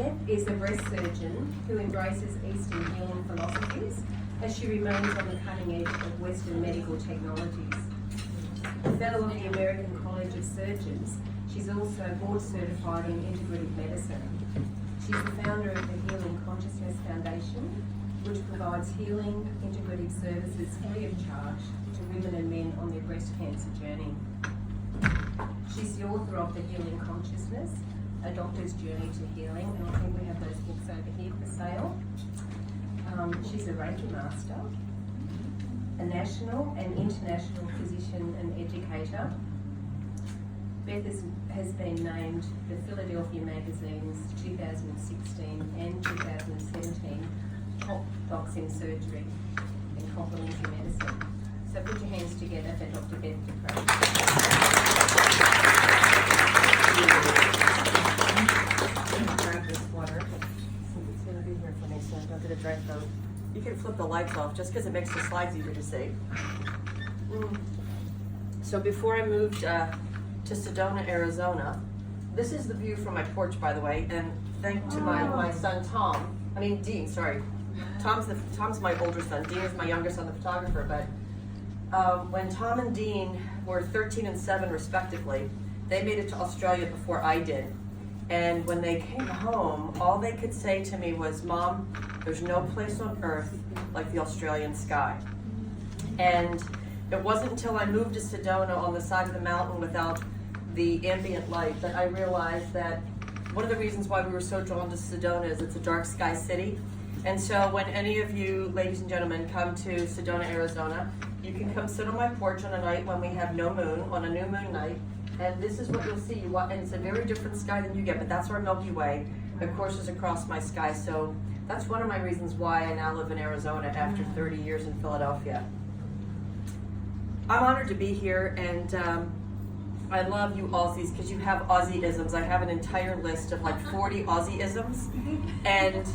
Beth is a breast surgeon who embraces Eastern healing philosophies as she remains on the cutting edge of Western medical technologies. A fellow of the American College of Surgeons, she's also board certified in integrative medicine. She's the founder of the Healing Consciousness Foundation, which provides healing integrative services free of charge to women and men on their breast cancer journey. She's the author of The Healing Consciousness, A Doctor's Journey to Healing, and I think we have those books over here for sale. She's a Reiki master, a national and international physician and educator. Beth has been named the Philadelphia Magazine's 2016 and 2017 top docs in surgery and complementary medicine. So put your hands together for Dr. Beth DeCrow. Grab this water. It's going to be here for me, so don't get a dry throat. You can flip the lights off just because it makes the slides easier to see. So before I moved to Sedona, Arizona, this is the view from my porch, by the way, and thanks to my son Dean, sorry. Tom's my older son. Dean is my younger son, the photographer. But when Tom and Dean were 13 and 7 respectively, they made it to Australia before I did. And when they came home, all they could say to me was, "Mom, there's no place on earth like the Australian sky." And it wasn't until I moved to Sedona on the side of the mountain without the ambient light that I realized that one of the reasons why we were so drawn to Sedona is it's a dark sky city. And so when any of you, ladies and gentlemen, come to Sedona, Arizona, you can come sit on my porch on a night when we have no moon, on a new moon night, and this is what you'll see. And it's a very different sky than you get, but that's our Milky Way that courses across my sky. So that's one of my reasons why I now live in Arizona after 30 years in Philadelphia. I'm honored to be here, and I love you Aussies because you have Aussie-isms. I have an entire list of like 40 Aussie-isms, and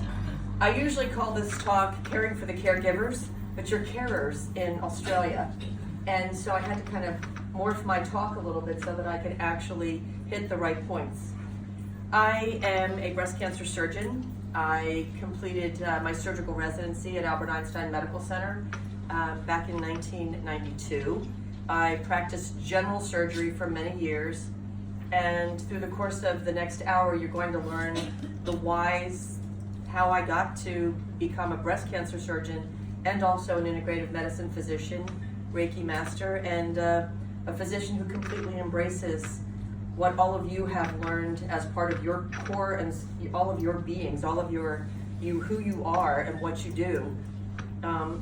I usually call this talk Caring for the Caregivers, but you're carers in Australia. And so I had to kind of morph my talk a little bit so that I could actually hit the right points. I am a breast cancer surgeon. I completed my surgical residency at Albert Einstein Medical Center back in 1992. I practiced general surgery for many years, and through the course of the next hour, you're going to learn the whys, how I got to become a breast cancer surgeon and also an integrative medicine physician, Reiki master, and a physician who completely embraces what all of you have learned as part of your core and all of your beings, all of who you are and what you do.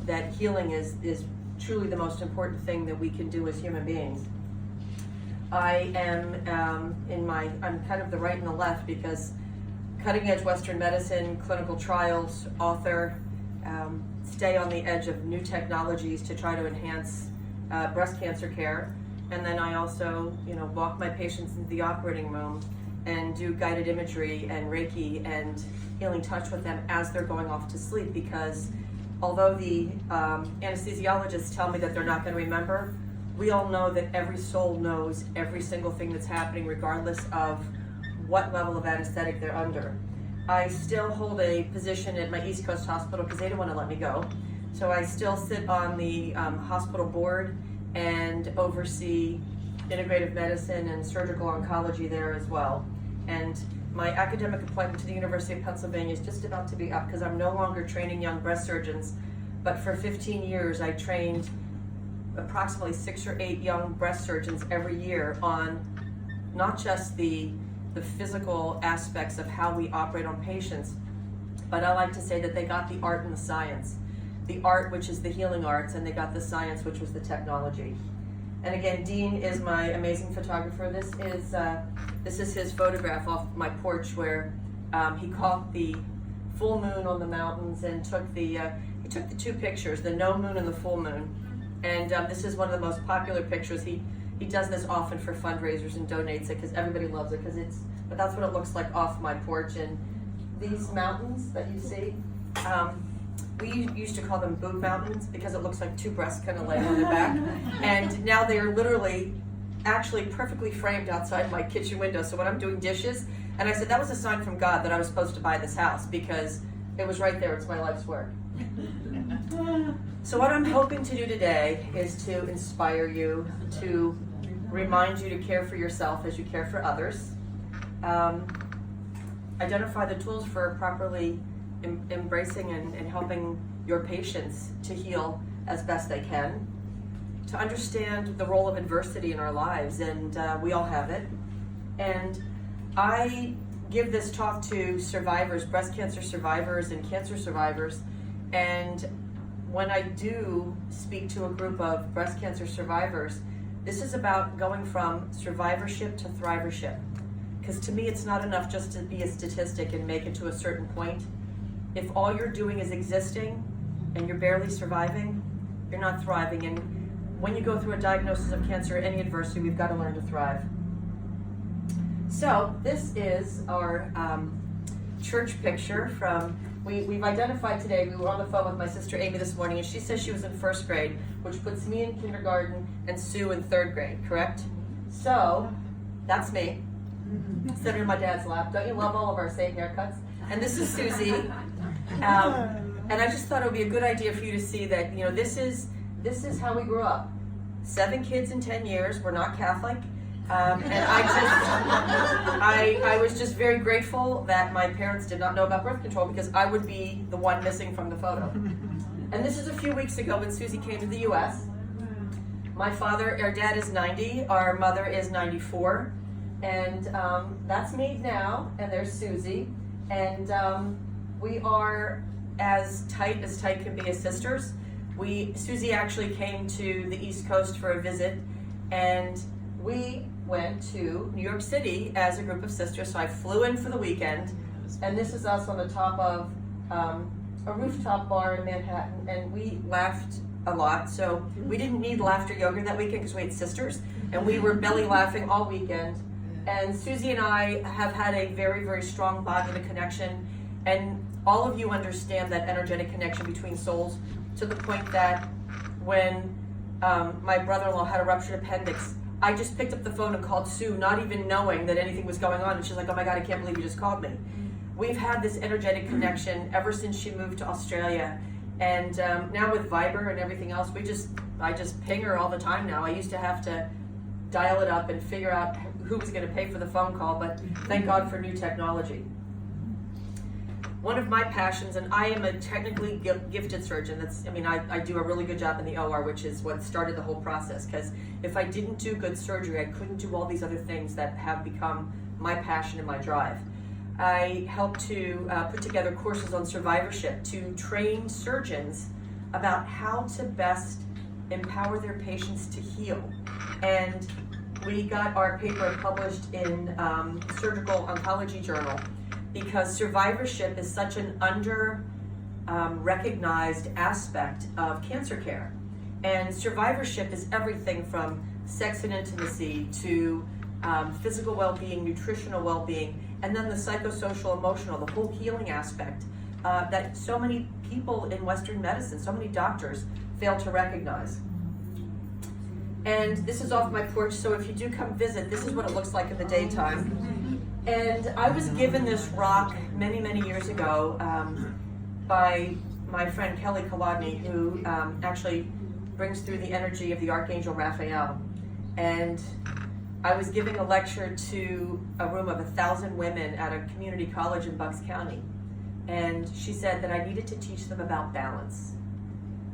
That healing is truly the most important thing that we can do as human beings. I am I'm kind of the right and the left because cutting edge Western medicine, clinical trials, author, stay on the edge of new technologies to try to enhance breast cancer care. And then I also, walk my patients into the operating room and do guided imagery and Reiki and healing touch with them as they're going off to sleep, because although the anesthesiologists tell me that they're not going to remember, we all know that every soul knows every single thing that's happening regardless of what level of anesthetic they're under. I still hold a position at my East Coast hospital because they don't want to let me go. So I still sit on the hospital board and oversee integrative medicine and surgical oncology there as well. And my academic appointment to the University of Pennsylvania is just about to be up because I'm no longer training young breast surgeons, but for 15 years I trained approximately 6 or 8 young breast surgeons every year on not just the physical aspects of how we operate on patients, but I like to say that they got the art and the science. The art, which is the healing arts, and they got the science, which was the technology. And again, Dean is my amazing photographer. This is his photograph off my porch where he caught the full moon on the mountains and took the 2 pictures, the no moon and the full moon. And this is one of the most popular pictures. He does this often for fundraisers and donates it because everybody loves it. But that's what it looks like off my porch. And these mountains that you see, we used to call them boob mountains because it looks like 2 breasts kind of laying on their back. And now they are literally actually perfectly framed outside my kitchen window. So when I'm doing dishes, And I said, that was a sign from God that I was supposed to buy this house because it was right there. It's my life's work. So what I'm hoping to do today is to inspire you, to remind you to care for yourself as you care for others. Identify the tools for properly embracing and helping your patients to heal as best they can. To understand the role of adversity in our lives, and we all have it. And I give this talk to survivors, breast cancer survivors and cancer survivors, and when I do speak to a group of breast cancer survivors, this is about going from survivorship to thrivership. Because to me, it's not enough just to be a statistic and make it to a certain point. If all you're doing is existing and you're barely surviving, you're not thriving. And when you go through a diagnosis of cancer or any adversity, we've got to learn to thrive. So this is our church picture from, we've identified today, we were on the phone with my sister Amy this morning, and she says she was in first grade, which puts me in kindergarten and Sue in third grade, correct? So, that's me, sitting in my dad's lap. Don't you love all of our same haircuts? And this is Susie. And I just thought it would be a good idea for you to see that, you know, this is how we grew up. 7 kids in 10 years, we're not Catholic. And I was just very grateful that my parents did not know about birth control because I would be the one missing from the photo. And this is a few weeks ago when Susie came to the US. Our dad is 90, our mother is 94. And that's me now, and there's Susie. And we are as tight can be as sisters. Susie actually came to the East Coast for a visit, and we went to New York City as a group of sisters, so I flew in for the weekend, and this is us on the top of a rooftop bar in Manhattan, and we laughed a lot, so we didn't need laughter yoga that weekend because we had sisters, and we were belly laughing all weekend, and Susie and I have had a very, very strong bond and a connection, and all of you understand that energetic connection between souls to the point that when my brother-in-law had a ruptured appendix, I just picked up the phone and called Sue, not even knowing that anything was going on. And she's like, oh my God, I can't believe you just called me. We've had this energetic connection ever since she moved to Australia. And now with Viber and everything else, I just ping her all the time now. I used to have to dial it up and figure out who was going to pay for the phone call, but thank God for new technology. One of my passions, and I am a technically gifted surgeon, I do a really good job in the OR, which is what started the whole process, because if I didn't do good surgery, I couldn't do all these other things that have become my passion and my drive. I help to put together courses on survivorship to train surgeons about how to best empower their patients to heal. And we got our paper published in Surgical Oncology Journal, because survivorship is such an recognized aspect of cancer care. And survivorship is everything from sex and intimacy to physical well-being, nutritional well-being, and then the psychosocial, emotional, the whole healing aspect that so many people in Western medicine, so many doctors fail to recognize. And this is off my porch, so if you do come visit, this is what it looks like in the daytime. And I was given this rock many, many years ago by my friend Kelly Kolodny, who actually brings through the energy of the Archangel Raphael. And I was giving a lecture to a room of 1,000 women at a community college in Bucks County. And she said that I needed to teach them about balance,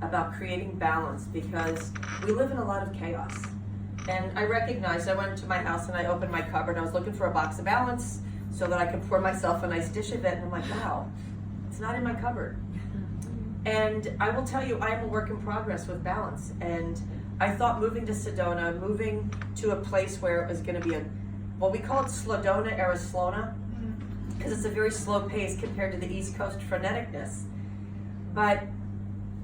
about creating balance, because we live in a lot of chaos. And I recognized, I went to my house and I opened my cupboard. I was looking for a box of balance so that I could pour myself a nice dish of it. And I'm like, wow, it's not in my cupboard. And I will tell you, I am a work in progress with balance. And I thought moving to Sedona, moving to a place where it was going to be we call it Slodona Arislona, because it's a very slow pace compared to the East Coast freneticness. But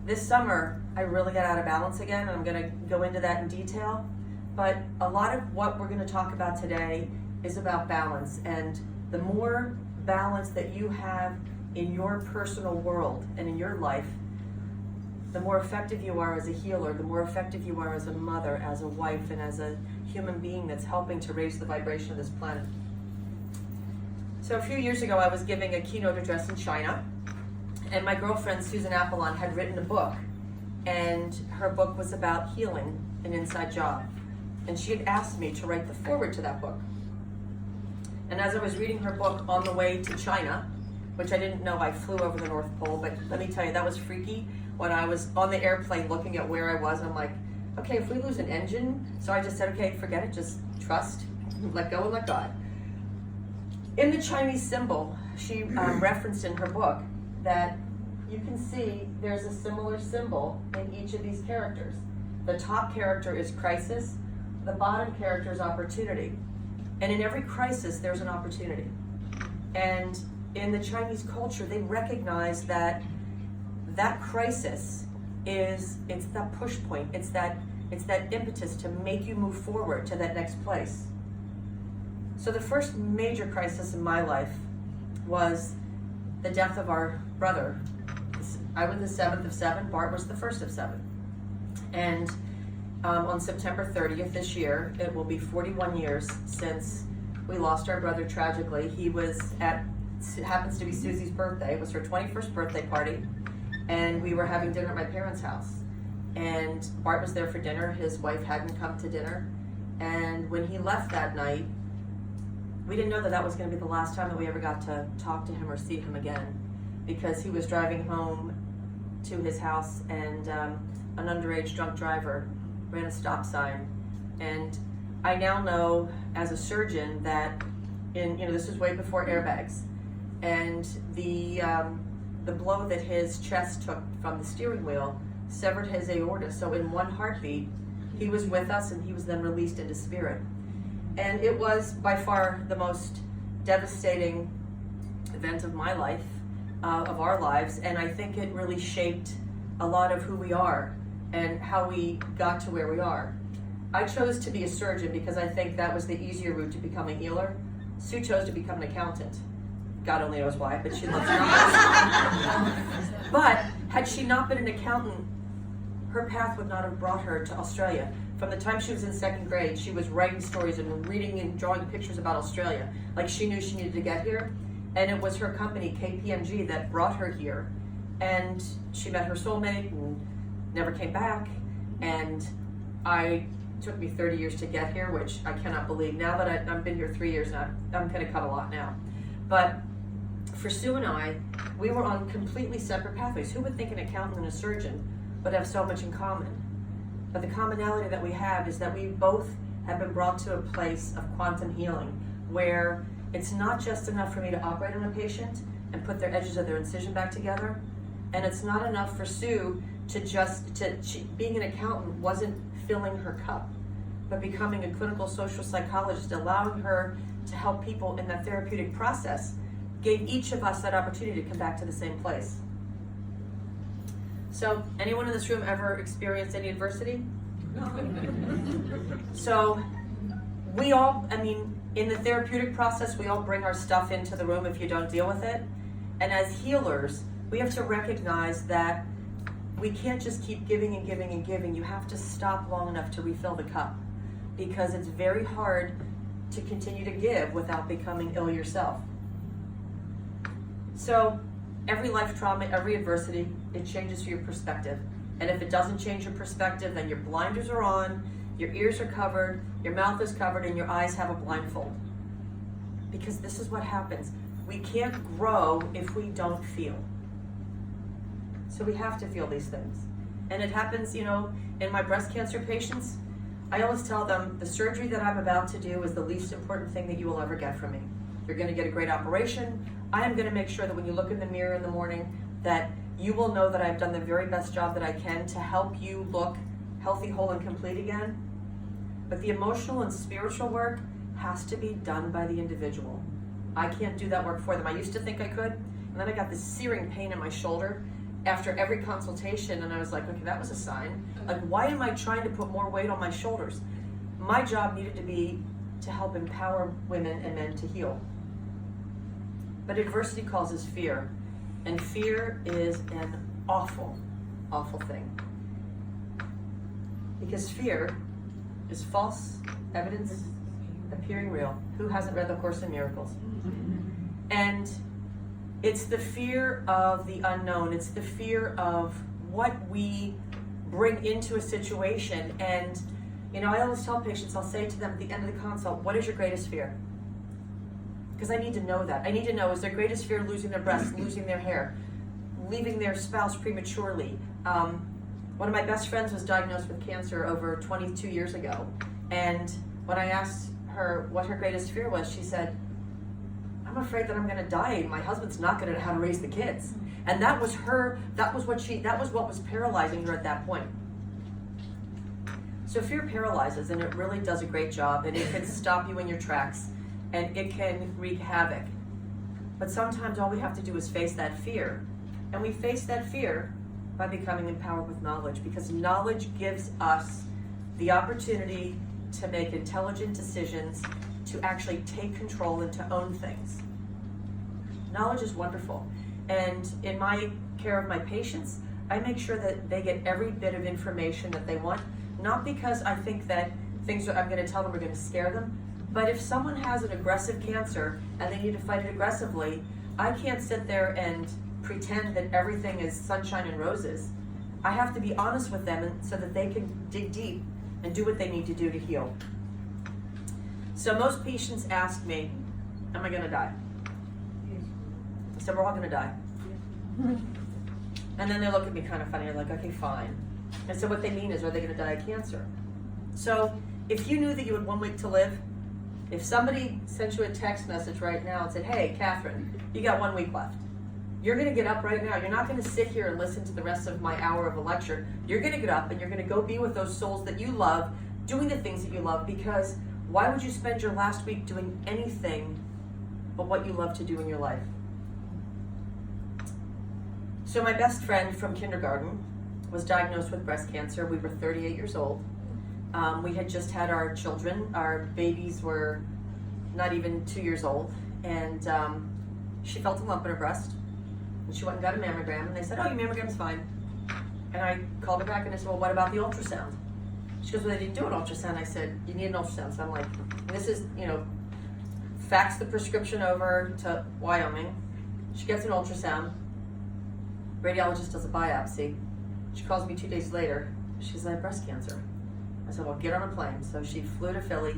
this summer, I really got out of balance again. And I'm going to go into that in detail. But a lot of what we're going to talk about today is about balance. And the more balance that you have in your personal world and in your life, the more effective you are as a healer, the more effective you are as a mother, as a wife, and as a human being that's helping to raise the vibration of this planet. So a few years ago, I was giving a keynote address in China, and my girlfriend, Susan Apollon, had written a book, and her book was about healing an inside job. And she had asked me to write the foreword to that book. And as I was reading her book on the way to China, which I didn't know I flew over the North Pole, but let me tell you, that was freaky. When I was on the airplane looking at where I was, I'm like, okay, if we lose an engine, so I just said, okay, forget it, just trust, let go and let God. In the Chinese symbol, she referenced in her book that you can see there's a similar symbol in each of these characters. The top character is crisis, the bottom character is opportunity. And in every crisis, there's an opportunity. And in the Chinese culture, they recognize that that crisis it's that push point, it's that impetus to make you move forward to that next place. So the first major crisis in my life was the death of our brother. I was the seventh of seven, Bart was the first of seven. And on September 30th this year, it will be 41 years since we lost our brother tragically. It happens to be Susie's birthday. It was her 21st birthday party, and we were having dinner at my parents' house. And Bart was there for dinner. His wife hadn't come to dinner. And when he left that night, we didn't know that that was going to be the last time that we ever got to talk to him or see him again, because he was driving home to his house, and an underage drunk driver ran a stop sign. And I now know as a surgeon that this is way before airbags, and the blow that his chest took from the steering wheel severed his aorta. So in one heartbeat, he was with us, and he was then released into spirit. And it was by far the most devastating event of my life, of our lives, and I think it really shaped a lot of who we are and how we got to where we are. I chose to be a surgeon because I think that was the easier route to becoming a healer. Sue chose to become an accountant. God only knows why, but she loves numbers. But had she not been an accountant, her path would not have brought her to Australia. From the time she was in second grade, she was writing stories and reading and drawing pictures about Australia. Like, she knew she needed to get here. And it was her company, KPMG, that brought her here. And she met her soulmate and never came back. And it took me 30 years to get here, which I cannot believe. Now that I've been here 3 years now, I'm going to cut a lot now. But for Sue and I, we were on completely separate pathways. Who would think an accountant and a surgeon would have so much in common? But the commonality that we have is that we both have been brought to a place of quantum healing, where it's not just enough for me to operate on a patient and put their edges of their incision back together, and it's not enough for Sue being an accountant wasn't filling her cup, but becoming a clinical social psychologist, allowing her to help people in that therapeutic process, gave each of us that opportunity to come back to the same place. So, anyone in this room ever experienced any adversity? So, we all, in the therapeutic process, we all bring our stuff into the room if you don't deal with it. And as healers, we have to recognize that we can't just keep giving and giving and giving. You have to stop long enough to refill the cup, because it's very hard to continue to give without becoming ill yourself. So, every life trauma, every adversity, it changes your perspective. And if it doesn't change your perspective, then your blinders are on, your ears are covered, your mouth is covered, and your eyes have a blindfold. Because this is what happens. We can't grow if we don't feel. So we have to feel these things. And it happens, in my breast cancer patients, I always tell them, the surgery that I'm about to do is the least important thing that you will ever get from me. You're going to get a great operation. I am going to make sure that when you look in the mirror in the morning, that you will know that I've done the very best job that I can to help you look healthy, whole, and complete again. But the emotional and spiritual work has to be done by the individual. I can't do that work for them. I used to think I could, and then I got this searing pain in my shoulder after every consultation, and I was like, okay, that was a sign. Like, why am I trying to put more weight on my shoulders? My job needed to be to help empower women and men to heal. But adversity causes fear, and fear is an awful, awful thing. Because fear is false evidence appearing real. Who hasn't read The Course in Miracles? And it's the fear of the unknown. It's the fear of what we bring into a situation. And, you know, I always tell patients, I'll say to them at the end of the consult, what is your greatest fear? Because I need to know that. I need to know, is their greatest fear losing their breasts, losing their hair, leaving their spouse prematurely? One of my best friends was diagnosed with cancer over 22 years ago. And when I asked her what her greatest fear was, she said, I'm afraid that I'm gonna die and my husband's not gonna know how to raise the kids. And that was what was paralyzing her at that point. So fear paralyzes, and it really does a great job, and it can stop you in your tracks, and it can wreak havoc. But sometimes all we have to do is face that fear. And we face that fear by becoming empowered with knowledge, because knowledge gives us the opportunity to make intelligent decisions, to actually take control and to own things. Knowledge is wonderful. And in my care of my patients, I make sure that they get every bit of information that they want, not because I think that things that I'm going to tell them are going to scare them, but if someone has an aggressive cancer and they need to fight it aggressively, I can't sit there and pretend that everything is sunshine and roses. I have to be honest with them so that they can dig deep and do what they need to do to heal. So most patients ask me, am I going to die? I said, we're all going to die. And then they look at me kind of funny. They're like, okay, fine. And so what they mean is, are they going to die of cancer? So if you knew that you had 1 week to live, if somebody sent you a text message right now and said, hey, Catherine, you got 1 week left. You're going to get up right now. You're not going to sit here and listen to the rest of my hour of a lecture. You're going to get up and you're going to go be with those souls that you love, doing the things that you love, because why would you spend your last week doing anything but what you love to do in your life? So my best friend from kindergarten was diagnosed with breast cancer. We were 38 years old. We had just had our children. Our babies were not even 2 years old. And she felt a lump in her breast. And she went and got a mammogram. And they said, oh, your mammogram's fine. And I called her back and I said, well, what about the ultrasound? She goes, well, they didn't do an ultrasound. I said, you need an ultrasound. So I'm like, this is, fax the prescription over to Wyoming. She gets an ultrasound. Radiologist does a biopsy. She calls me 2 days later. She's like, breast cancer. I said, well, get on a plane. So she flew to Philly.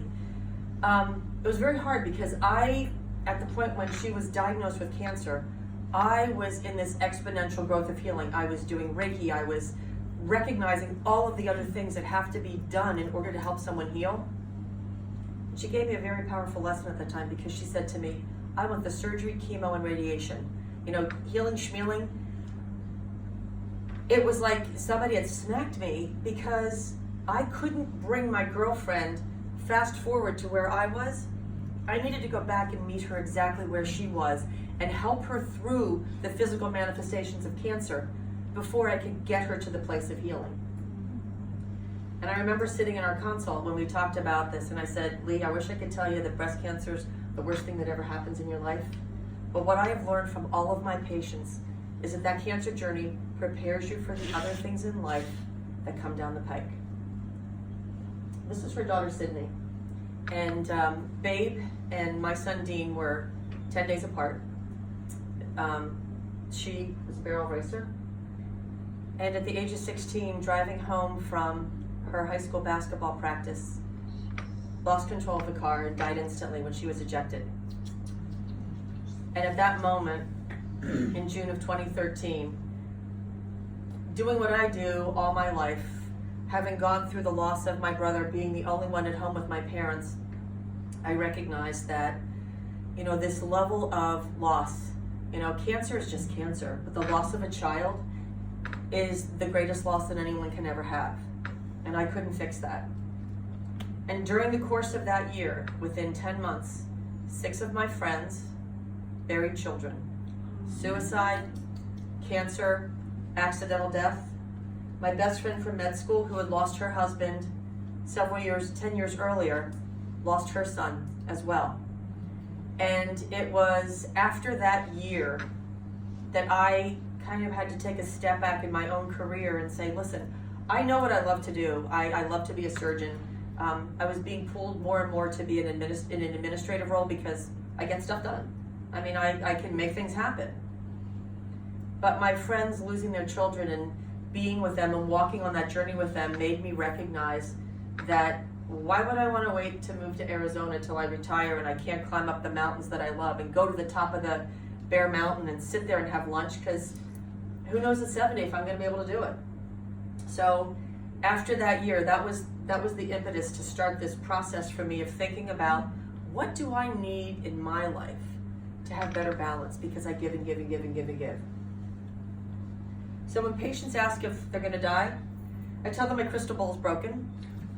It was very hard because at the point when she was diagnosed with cancer, I was in this exponential growth of healing. I was doing Reiki. I was recognizing all of the other things that have to be done in order to help someone heal. She gave me a very powerful lesson at the time, because she said to me, I want the surgery, chemo, and radiation. Healing, schmealing. It was like somebody had smacked me, because I couldn't bring my girlfriend fast forward to where I was. I needed to go back and meet her exactly where she was and help her through the physical manifestations of cancer before I could get her to the place of healing. And I remember sitting in our consult when we talked about this, and I said, Lee, I wish I could tell you that breast cancer is the worst thing that ever happens in your life. But what I have learned from all of my patients is that cancer journey prepares you for the other things in life that come down the pike. This is her daughter, Sydney. And Babe and my son, Dean, were 10 days apart. She was a barrel racer. And at the age of 16, driving home from her high school basketball practice, lost control of the car and died instantly when she was ejected. And at that moment, in June of 2013, doing what I do all my life, having gone through the loss of my brother, being the only one at home with my parents, I recognized that, this level of loss, cancer is just cancer, but the loss of a child is the greatest loss that anyone can ever have. And I couldn't fix that. And during the course of that year, within 10 months, 6 of my friends buried children. Suicide, cancer, accidental death. My best friend from med school, who had lost her husband 10 years earlier, lost her son as well. And it was after that year that I kind of had to take a step back in my own career and say, listen, I know what I love to do. I love to be a surgeon. I was being pulled more and more to be in an administrative role because I get stuff done. I mean, I can make things happen. But my friends losing their children and being with them and walking on that journey with them made me recognize that why would I want to wait to move to Arizona till I retire and I can't climb up the mountains that I love and go to the top of the Bear Mountain and sit there and have lunch, because who knows at 70 if I'm going to be able to do it. So after that year, that was the impetus to start this process for me of thinking about what do I need in my life to have better balance, because I give and give and give and give and give. So when patients ask if they're going to die, I tell them my crystal ball is broken,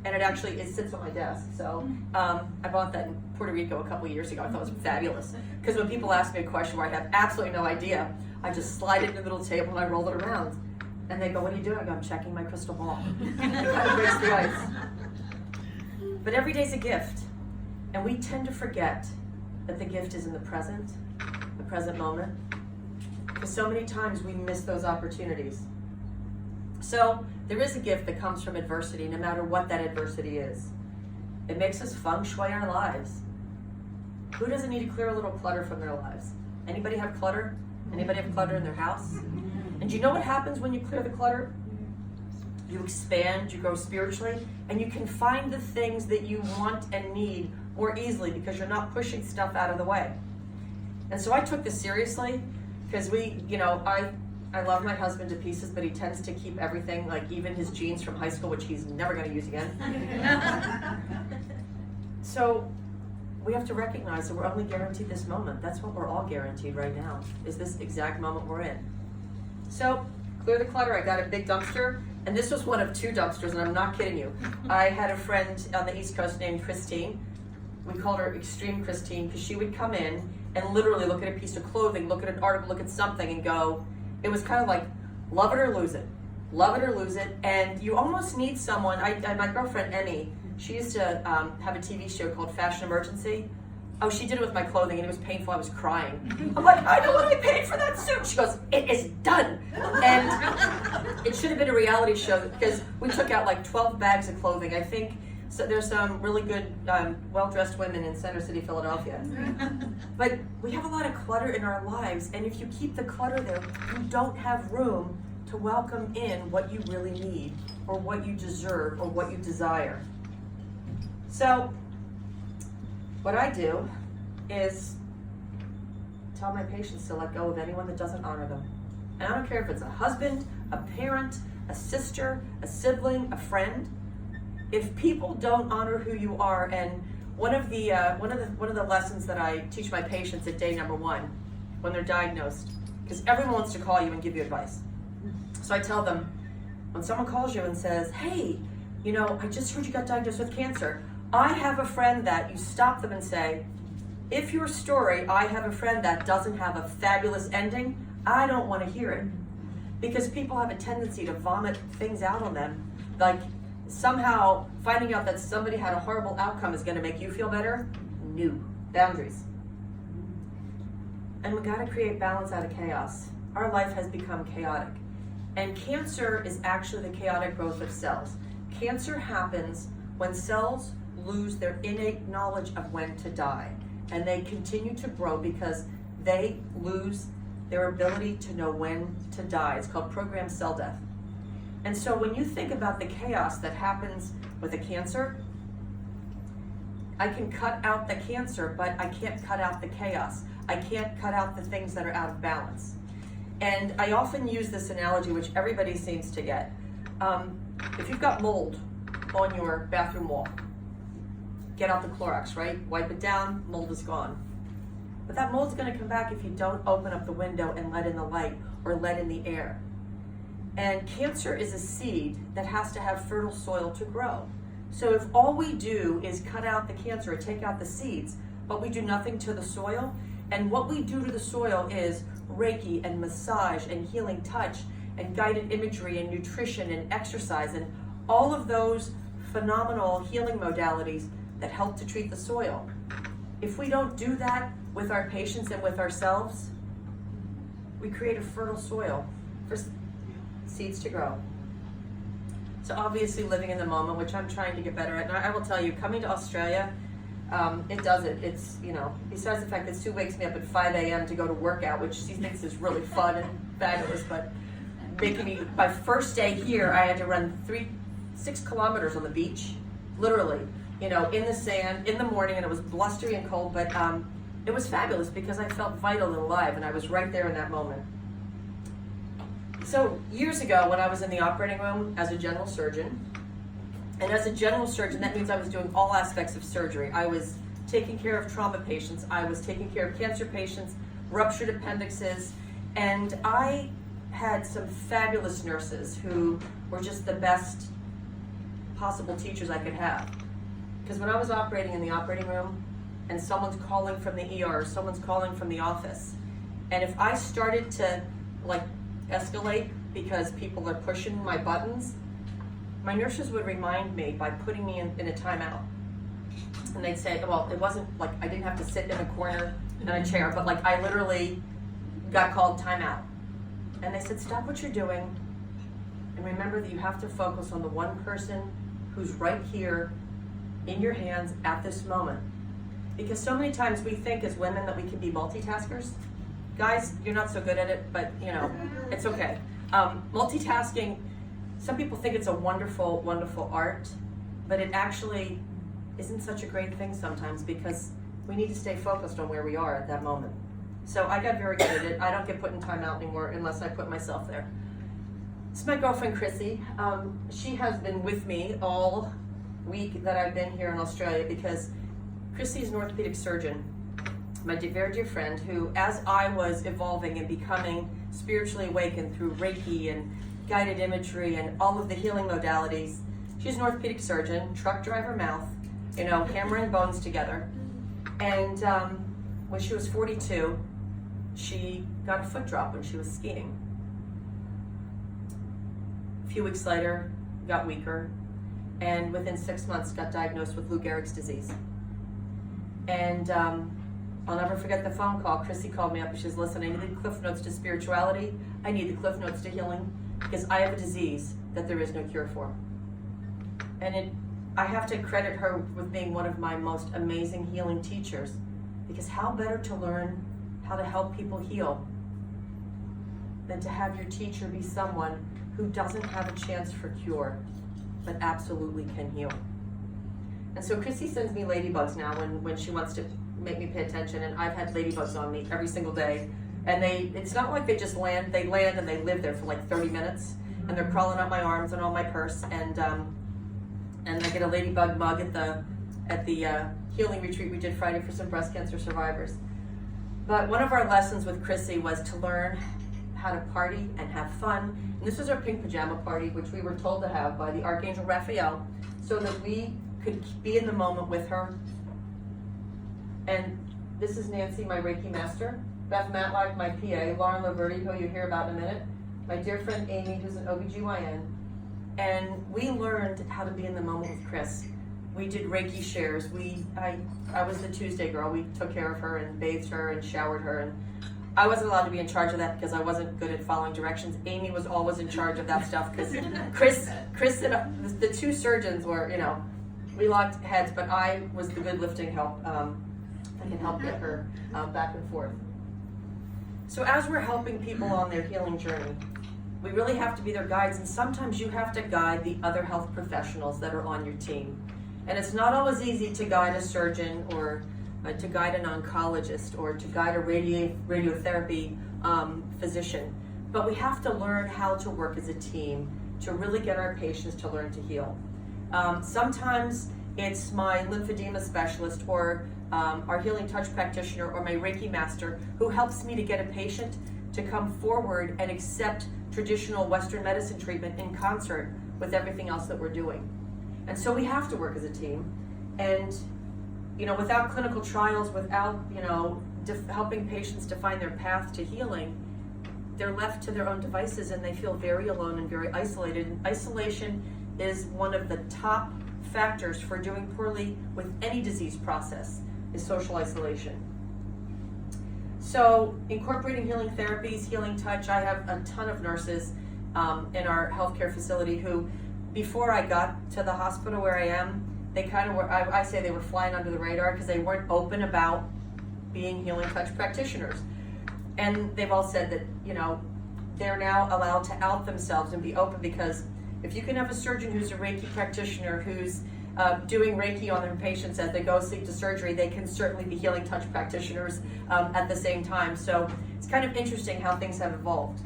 and it sits on my desk. So I bought that in Puerto Rico a couple of years ago. I thought it was fabulous, because when people ask me a question where I have absolutely no idea, I just slide it in the middle of the table and I roll it around. And they go, "What are you doing?" I go, "I'm checking my crystal ball." It kind of breaks the ice. But every day's a gift, and we tend to forget that the gift is in the present moment, because so many times we miss those opportunities. So there is a gift that comes from adversity, no matter what that adversity is. It makes us feng shui our lives. Who doesn't need to clear a little clutter from their lives? Anybody have clutter? Anybody have clutter in their house? And do you know what happens when you clear the clutter? You expand, you grow spiritually, and you can find the things that you want and need more easily because you're not pushing stuff out of the way. And so I took this seriously, because I love my husband to pieces, but he tends to keep everything, like even his jeans from high school, which he's never going to use again. So we have to recognize that we're only guaranteed this moment. That's what we're all guaranteed right now, is this exact moment we're in. So clear the clutter. I got a big dumpster, and this was one of 2 dumpsters, and I'm not kidding you. I had a friend on the East Coast named Christine. We called her Extreme Christine, because she would come in and literally look at a piece of clothing, look at an article, look at something, and go, it was kind of like, love it or lose it. Love it or lose it. And you almost need someone. My girlfriend, Emmy, she used to have a TV show called Fashion Emergency. Oh, she did it with my clothing, and it was painful. I was crying. I'm like, I know what I paid for that suit. She goes, it is done. And it should have been a reality show, because we took out like 12 bags of clothing. I think so. There's some really good, well-dressed women in Center City, Philadelphia. But we have a lot of clutter in our lives, and if you keep the clutter there, you don't have room to welcome in what you really need, or what you deserve, or what you desire. So what I do is tell my patients to let go of anyone that doesn't honor them. And I don't care if it's a husband, a parent, a sister, a sibling, a friend. If people don't honor who you are, and one of the lessons that I teach my patients at day number 1, when they're diagnosed, because everyone wants to call you and give you advice. So I tell them, when someone calls you and says, "Hey, I just heard you got diagnosed with cancer," I have a friend that, you stop them and say, if your story, I have a friend that, doesn't have a fabulous ending, I don't want to hear it. Because people have a tendency to vomit things out on them. Like somehow finding out that somebody had a horrible outcome is going to make you feel better. No. Boundaries. And we got to create balance out of chaos. Our life has become chaotic. And cancer is actually the chaotic growth of cells. Cancer happens when cells lose their innate knowledge of when to die, and they continue to grow because they lose their ability to know when to die. It's called programmed cell death. And so when you think about the chaos that happens with a cancer, I can cut out the cancer, but I can't cut out the chaos. I can't cut out the things that are out of balance. And I often use this analogy, which everybody seems to get. If you've got mold on your bathroom wall, get out the Clorox, right? Wipe it down, mold is gone. But that mold's gonna come back if you don't open up the window and let in the light or let in the air. And cancer is a seed that has to have fertile soil to grow. So if all we do is cut out the cancer or take out the seeds, but we do nothing to the soil, and what we do to the soil is Reiki and massage and healing touch and guided imagery and nutrition and exercise and all of those phenomenal healing modalities that help to treat the soil. If we don't do that with our patients and with ourselves, we create a fertile soil for seeds to grow. So obviously living in the moment, which I'm trying to get better at. And I will tell you, coming to Australia, It doesn't. It's, besides the fact that Sue wakes me up at 5 a.m. to go to workout, which she thinks is really fun and fabulous, but my first day here, I had to run 6 kilometers on the beach, literally, in the sand, in the morning, and it was blustery and cold, but it was fabulous because I felt vital and alive, and I was right there in that moment. So years ago, when I was in the operating room as a general surgeon, and as a general surgeon, that means I was doing all aspects of surgery. I was taking care of trauma patients, I was taking care of cancer patients, ruptured appendixes, and I had some fabulous nurses who were just the best possible teachers I could have. Because when I was operating in the operating room, and someone's calling from the ER, someone's calling from the office, and if I started to escalate because people are pushing my buttons, my nurses would remind me by putting me in a timeout. And they'd say, well, it wasn't like I didn't have to sit in a corner in a chair, but I literally got called timeout. And they said, stop what you're doing and remember that you have to focus on the one person who's right here in your hands at this moment. Because so many times we think as women that we can be multitaskers. Guys, you're not so good at it, but it's okay. Multitasking, some people think it's a wonderful, wonderful art, but it actually isn't such a great thing sometimes because we need to stay focused on where we are at that moment. So I got very good at it. I don't get put in timeout anymore unless I put myself there. This is my girlfriend, Chrissy. She has been with me all week that I've been here in Australia because Chrissy is an orthopedic surgeon, my very dear friend, who, as I was evolving and becoming spiritually awakened through Reiki and guided imagery and all of the healing modalities, she's an orthopedic surgeon, truck driver mouth, hammering bones together. And when she was 42, she got a foot drop when she was skiing. A few weeks later, got weaker, and within 6 months got diagnosed with Lou Gehrig's disease. And I'll never forget the phone call. Chrissy called me up and she says, listen, I need the cliff notes to spirituality. I need the cliff notes to healing because I have a disease that there is no cure for. And I have to credit her with being one of my most amazing healing teachers, because how better to learn how to help people heal than to have your teacher be someone who doesn't have a chance for cure, but absolutely can heal. And so Chrissy sends me ladybugs now when she wants to make me pay attention, and I've had ladybugs on me every single day. And it's not like they just land, they land and they live there for 30 minutes, and they're crawling up my arms and on my purse, and I get a ladybug mug at the healing retreat we did Friday for some breast cancer survivors. But one of our lessons with Chrissy was to learn how to party and have fun. And this was our pink pajama party, which we were told to have by the Archangel Raphael, so that we could be in the moment with her. And this is Nancy, my Reiki master, Beth Matlock, my PA, Lauren Laverty, who you hear about in a minute, my dear friend Amy, who's an OBGYN. And we learned how to be in the moment with Chris. We did Reiki shares. I was the Tuesday girl. We took care of her and bathed her and showered her. And I wasn't allowed to be in charge of that because I wasn't good at following directions. Amy was always in charge of that stuff because Chris and the two surgeons were, we locked heads, but I was the good lifting help. I can help get her back and forth. So as we're helping people on their healing journey, we really have to be their guides, and sometimes you have to guide the other health professionals that are on your team. And it's not always easy to guide a surgeon or to guide an oncologist or to guide a radiotherapy physician. But we have to learn how to work as a team to really get our patients to learn to heal. Sometimes it's my lymphedema specialist or our healing touch practitioner or my Reiki master who helps me to get a patient to come forward and accept traditional Western medicine treatment in concert with everything else that we're doing. And so we have to work as a team. And without clinical trials, without helping patients define their path to healing, they're left to their own devices and they feel very alone and very isolated. And isolation is one of the top factors for doing poorly with any disease process, is social isolation. So incorporating healing therapies, healing touch, I have a ton of nurses in our healthcare facility who, before I got to the hospital where I am, they kind of were, I say they were flying under the radar because they weren't open about being healing touch practitioners. And they've all said that, you know, they're now allowed to out themselves and be open, because if you can have a surgeon who's a Reiki practitioner who's doing Reiki on their patients as they go sleep to surgery, they can certainly be healing touch practitioners at the same time. So it's kind of interesting how things have evolved.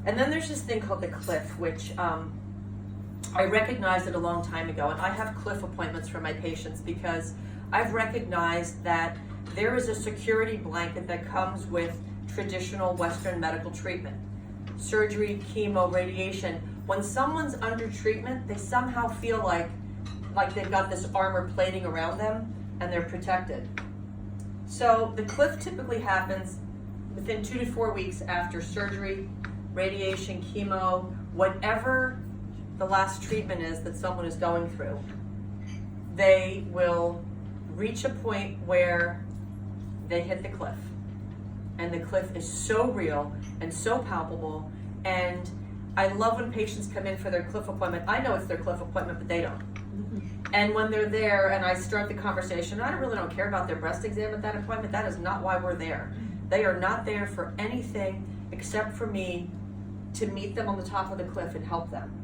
And then there's this thing called the cliff, which I recognized it a long time ago. And I have cliff appointments for my patients because I've recognized that there is a security blanket that comes with traditional Western medical treatment. Surgery, chemo, radiation. When someone's under treatment, they somehow feel like they've got this armor plating around them and they're protected. So the cliff typically happens within 2 to 4 weeks after surgery, radiation, chemo, whatever the last treatment is that someone is going through. They will reach a point where they hit the cliff. And the cliff is so real and so palpable. And I love when patients come in for their cliff appointment. I know it's their cliff appointment, but they don't. And when they're there and I start the conversation, I really don't care about their breast exam at that appointment. That is not why we're there. They are not there for anything except for me to meet them on the top of the cliff and help them.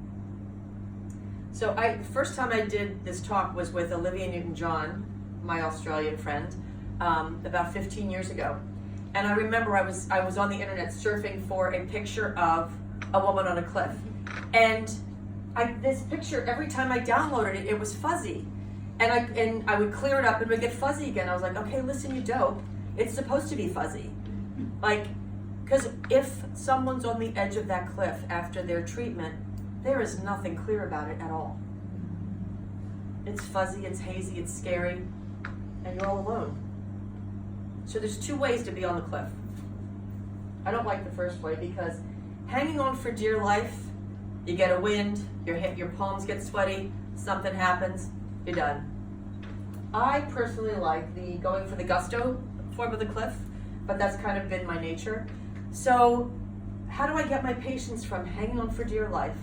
So the first time I did this talk was with Olivia Newton-John, my Australian friend, about 15 years ago. And I remember I was on the internet surfing for a picture of a woman on a cliff. And this picture, every time I downloaded it, it was fuzzy. And I would clear it up and it would get fuzzy again. I was like, okay, listen, you dope. It's supposed to be fuzzy. Because if someone's on the edge of that cliff after their treatment, there is nothing clear about it at all. It's fuzzy, it's hazy, it's scary, and you're all alone. So there's 2 ways to be on the cliff. I don't like the first way because hanging on for dear life, you get a wind, your palms get sweaty, something happens, you're done. I personally like the going for the gusto form of the cliff, but that's kind of been my nature. So how do I get my patients from hanging on for dear life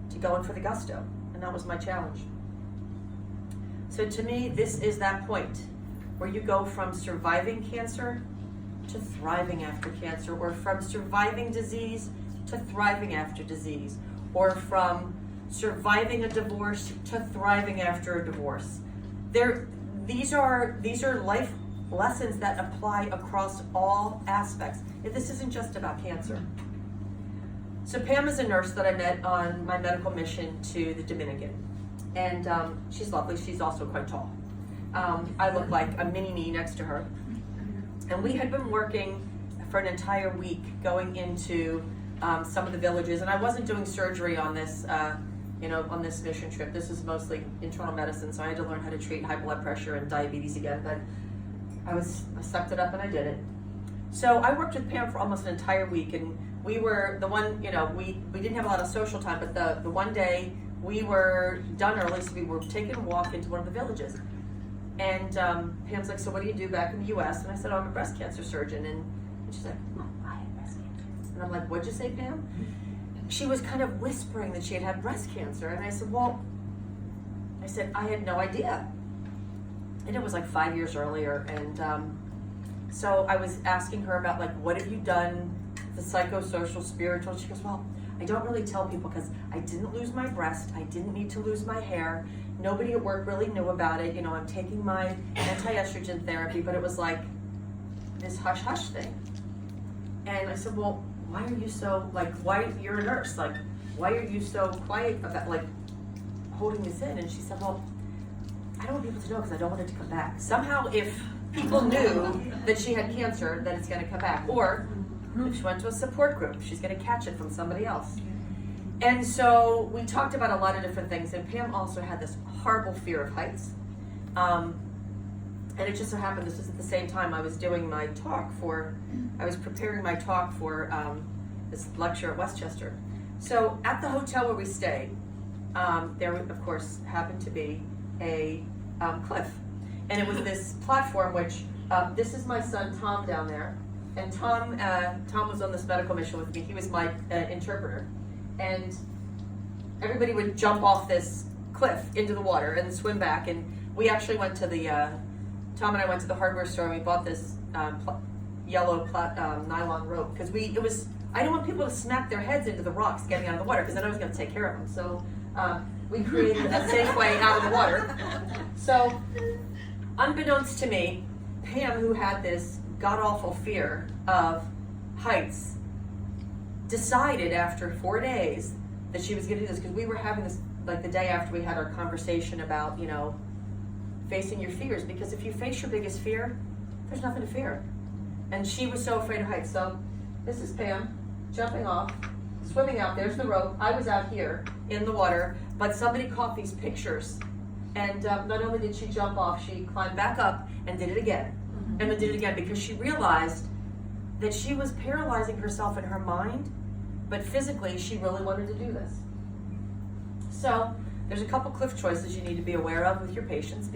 to going for the gusto? And that was my challenge. So to me, this is that point where you go from surviving cancer to thriving after cancer, or from surviving disease to thriving after disease, or from surviving a divorce to thriving after a divorce. These are life lessons that apply across all aspects. This isn't just about cancer. So Pam is a nurse that I met on my medical mission to the Dominican. And she's lovely. She's also quite tall. I look like a mini me next to her. And we had been working for an entire week going into some of the villages. And I wasn't doing surgery on this, on this mission trip. This is mostly internal medicine, so I had to learn how to treat high blood pressure and diabetes again. But I sucked it up and I did it. So I worked with Pam for almost an entire week, and we were the one, we didn't have a lot of social time, but the one day we were done early, so we were taking a walk into one of the villages. And Pam's like, so what do you do back in the US? And I said, oh, I'm a breast cancer surgeon. And she's like, oh, I have breast cancer. And I'm like, what'd you say, Pam? She was kind of whispering that she had breast cancer. And I said, I had no idea. And it was like 5 years earlier. And so I was asking her about, what have you done, the psychosocial, spiritual? She goes, well, I don't really tell people because I didn't lose my breast. I didn't need to lose my hair. Nobody at work really knew about it. I'm taking my anti-estrogen therapy, but it was like this hush-hush thing. And I said, well, why are you so, why, you're a nurse, why are you so quiet about, holding this in? And she said, well, I don't want people to know because I don't want it to come back. Somehow if people knew that she had cancer, then it's going to come back. Or if she went to a support group, she's going to catch it from somebody else. And so we talked about a lot of different things, and Pam also had this horrible fear of heights. And it just so happened this was at the same time I was doing my talk I was preparing my talk for this lecture at Westchester. So at the hotel where we stayed, there of course happened to be a cliff. And it was this platform which, this is my son Tom down there. And Tom was on this medical mission with me. He was my interpreter. And everybody would jump off this cliff into the water and swim back. And we actually went to the, Tom and I went to the hardware store and we bought this yellow nylon rope because I didn't want people to smack their heads into the rocks getting out of the water because then I was going to take care of them. So we created a safe way out of the water. So unbeknownst to me, Pam, who had this god-awful fear of heights, decided after 4 days that she was going to do this because we were having this, like the day after we had our conversation about, you know, facing your fears, because if you face your biggest fear, there's nothing to fear. And she was so afraid of heights. So this is Pam jumping off, swimming out. There's the rope. I was out here in the water, but somebody caught these pictures. And not only did she jump off, she climbed back up and did it again. And then did it again because she realized that she was paralyzing herself in her mind, but physically she really wanted to do this. So there's a couple cliff choices you need to be aware of with your patients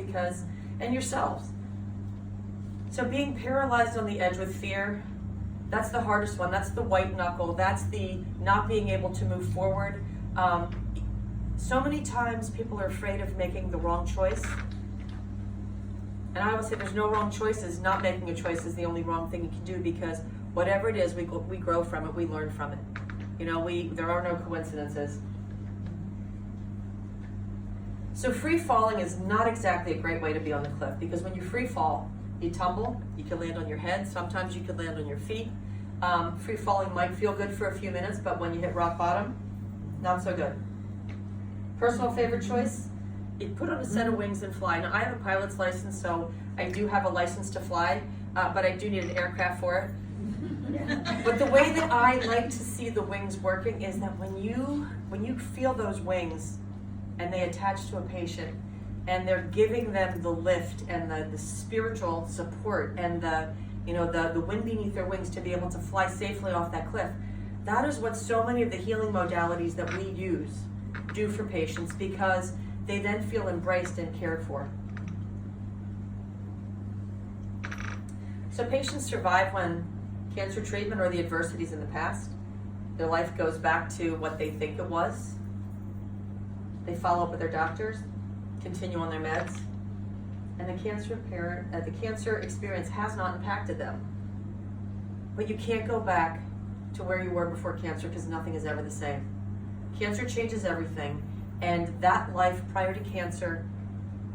and yourselves. So being paralyzed on the edge with fear, that's the hardest one. That's the white knuckle. That's the not being able to move forward. So many times people are afraid of making the wrong choice. And I always say there's no wrong choices. Not making a choice is the only wrong thing you can do, because whatever it is, we grow from it, we learn from it. You know, there are no coincidences. So free falling is not exactly a great way to be on the cliff, because when you free fall, you tumble, you can land on your head, sometimes you could land on your feet. Free falling might feel good for a few minutes, but when you hit rock bottom, not so good. Personal favorite choice? You put on a set of wings and fly. Now I have a pilot's license, so I do have a license to fly, but I do need an aircraft for it. But the way that I like to see the wings working is that when you feel those wings and they attach to a patient and they're giving them the lift and the spiritual support and the wind beneath their wings to be able to fly safely off that cliff, that is what so many of the healing modalities that we use do for patients, because they then feel embraced and cared for. So patients survive when cancer treatment or the adversities in the past. Their life goes back to what they think it was. They follow up with their doctors, continue on their meds, and the cancer experience has not impacted them. But you can't go back to where you were before cancer, because nothing is ever the same. Cancer changes everything, and that life prior to cancer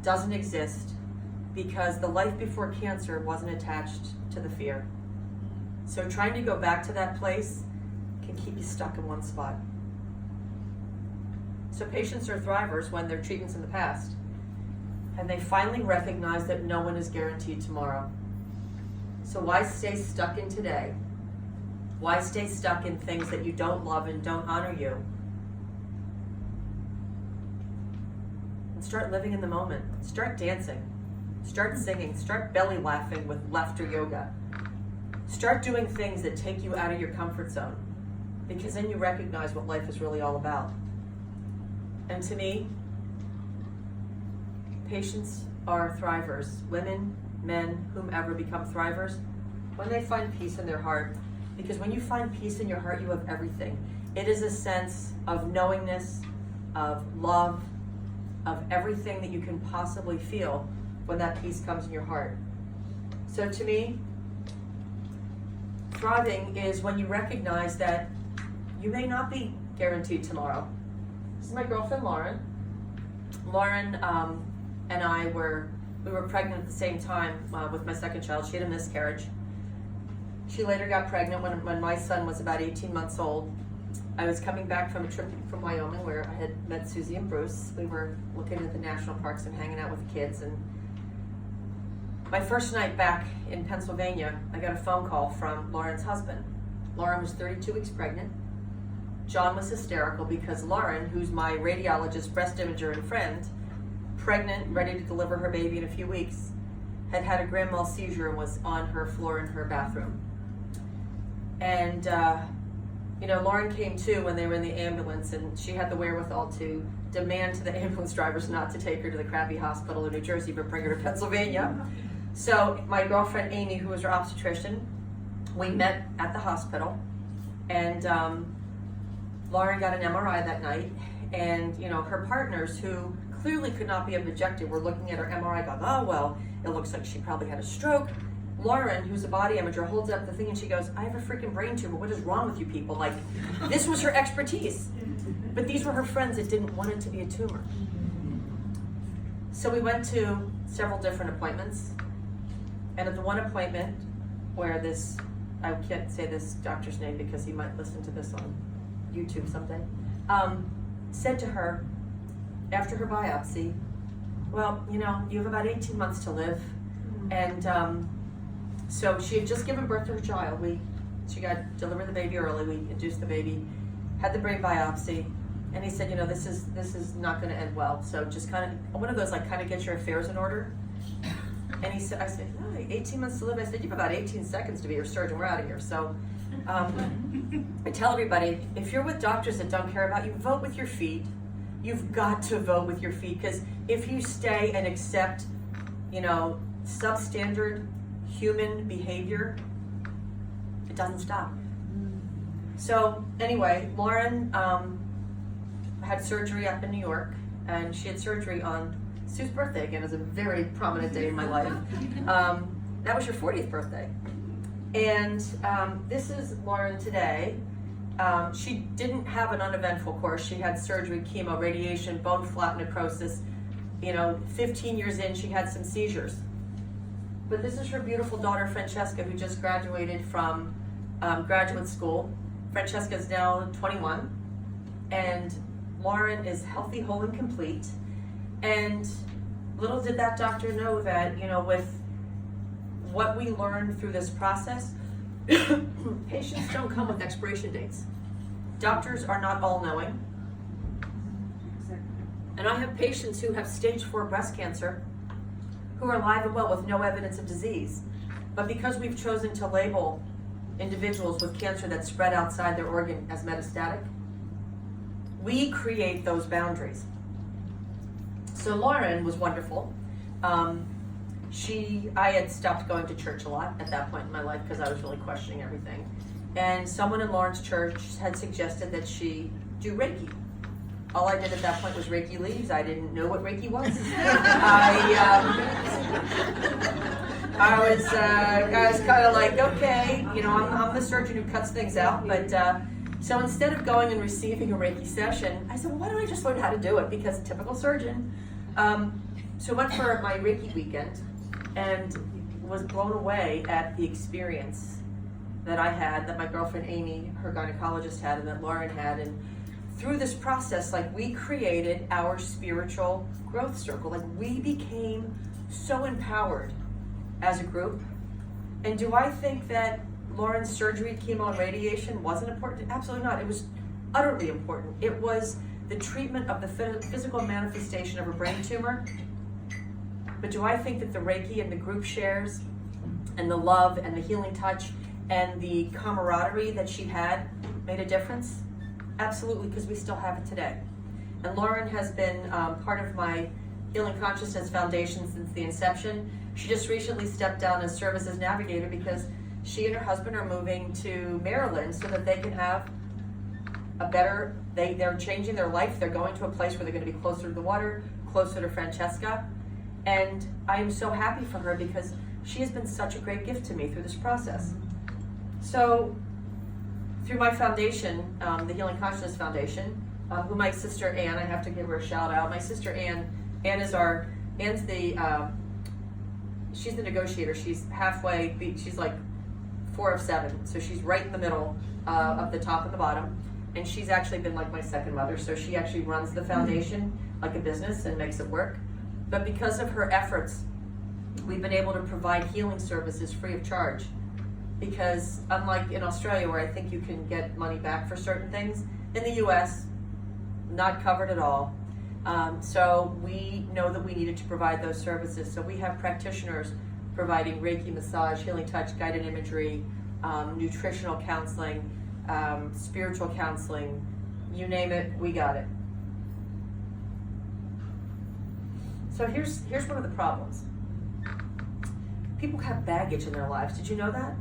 doesn't exist because the life before cancer wasn't attached to the fear. So trying to go back to that place can keep you stuck in one spot. So patients are thrivers when their treatments in the past, and they finally recognize that no one is guaranteed tomorrow. So why stay stuck in today? Why stay stuck in things that you don't love and don't honor you? And start living in the moment. Start dancing. Start singing. Start belly laughing with laughter yoga. Start doing things that take you out of your comfort zone, because then you recognize what life is really all about. And to me, patients are thrivers. Women, men, whomever become thrivers when they find peace in their heart. Because when you find peace in your heart, you have everything. It is a sense of knowingness, of love, of everything that you can possibly feel when that peace comes in your heart. So to me, thriving is when you recognize that you may not be guaranteed tomorrow. This is my girlfriend, Lauren. Lauren and I were pregnant at the same time with my second child. She had a miscarriage. She later got pregnant when my son was about 18 months old. I was coming back from a trip from Wyoming where I had met Susie and Bruce. We were looking at the national parks and hanging out with the kids. And my first night back in Pennsylvania, I got a phone call from Lauren's husband. Lauren was 32 weeks pregnant. John was hysterical because Lauren, who's my radiologist, breast imager, and friend, pregnant, ready to deliver her baby in a few weeks, had had a grand mal seizure and was on her floor in her bathroom. And, Lauren came to when they were in the ambulance, and she had the wherewithal to demand to the ambulance drivers not to take her to the crappy hospital in New Jersey, but bring her to Pennsylvania. So my girlfriend, Amy, who was her obstetrician, we met at the hospital, and Lauren got an MRI that night, and her partners, who clearly could not be objective. We're looking at her MRI, going, oh, well, it looks like she probably had a stroke. Lauren, who's a body imager, holds up the thing and she goes, I have a freaking brain tumor. What is wrong with you people? Like, this was her expertise. But these were her friends that didn't want it to be a tumor. So we went to several different appointments. And at the one appointment where this, I can't say this doctor's name because he might listen to this on YouTube someday, said to her, after her biopsy, well, you know, you have about 18 months to live. And so she had just given birth to her child. She got delivered the baby early. We induced the baby, had the brain biopsy, and he said, you know, this is not going to end well. So just kind of one of those like kind of get your affairs in order. And he said, I said, no, 18 months to live. I said, you have about 18 seconds to be your surgeon. We're out of here. So I tell everybody, if you're with doctors that don't care about you, vote with your feet. You've got to vote with your feet, because if you stay and accept, you know, substandard human behavior, it doesn't stop. So anyway, Lauren had surgery up in New York, and she had surgery on Sue's birthday. Again, it was a very prominent day in my life. That was your 40th birthday. And this is Lauren today. She didn't have an uneventful course. She had surgery, chemo, radiation, bone flap necrosis. You know, 15 years in, she had some seizures. But this is her beautiful daughter, Francesca, who just graduated from graduate school. Francesca is now 21, and Lauren is healthy, whole, and complete. And little did that doctor know that, you know, with what we learned through this process, patients don't come with expiration dates. Doctors are not all-knowing. And I have patients who have stage 4 breast cancer who are alive and well with no evidence of disease. But because we've chosen to label individuals with cancer that's spread outside their organ as metastatic, we create those boundaries. So Lauren was wonderful. I had stopped going to church a lot at that point in my life because I was really questioning everything. And someone in Lauren's church had suggested that she do Reiki. All I did at that point was Reiki leaves. I didn't know what Reiki was. I was kind of like, okay, you know, I'm the surgeon who cuts things out. But so instead of going and receiving a Reiki session, I said, well, why don't I just learn how to do it? Because typical surgeon. So I went for my Reiki weekend and was blown away at the experience that I had, that my girlfriend Amy, her gynecologist, had, and that Lauren had. And through this process, like, we created our spiritual growth circle. Like, we became so empowered as a group. And do I think that Lauren's surgery, chemo, and radiation wasn't important? Absolutely not. It was utterly important. It was the treatment of the physical manifestation of a brain tumor. But do I think that the Reiki and the group shares and the love and the healing touch and the camaraderie that she had made a difference? Absolutely, because we still have it today. And Lauren has been part of my Healing Consciousness Foundation since the inception. She just recently stepped down as services navigator because she and her husband are moving to Maryland so that they can have a better, they're changing their life. They're going to a place where they're going to be closer to the water, closer to Francesca. And I am so happy for her because she has been such a great gift to me through this process. So through my foundation, the Healing Consciousness Foundation, who my sister Ann, I have to give her a shout out. My sister Ann she's the negotiator. She's halfway, she's like 4 of 7. So she's right in the middle of the top and the bottom. And she's actually been like my second mother. So she actually runs the foundation like a business and makes it work. But because of her efforts, we've been able to provide healing services free of charge. Because unlike in Australia, where I think you can get money back for certain things, in the US, not covered at all. So we know that we needed to provide those services. So we have practitioners providing Reiki, massage, healing touch, guided imagery, nutritional counseling, spiritual counseling, you name it, we got it. So here's one of the problems. People have baggage in their lives. Did you know that?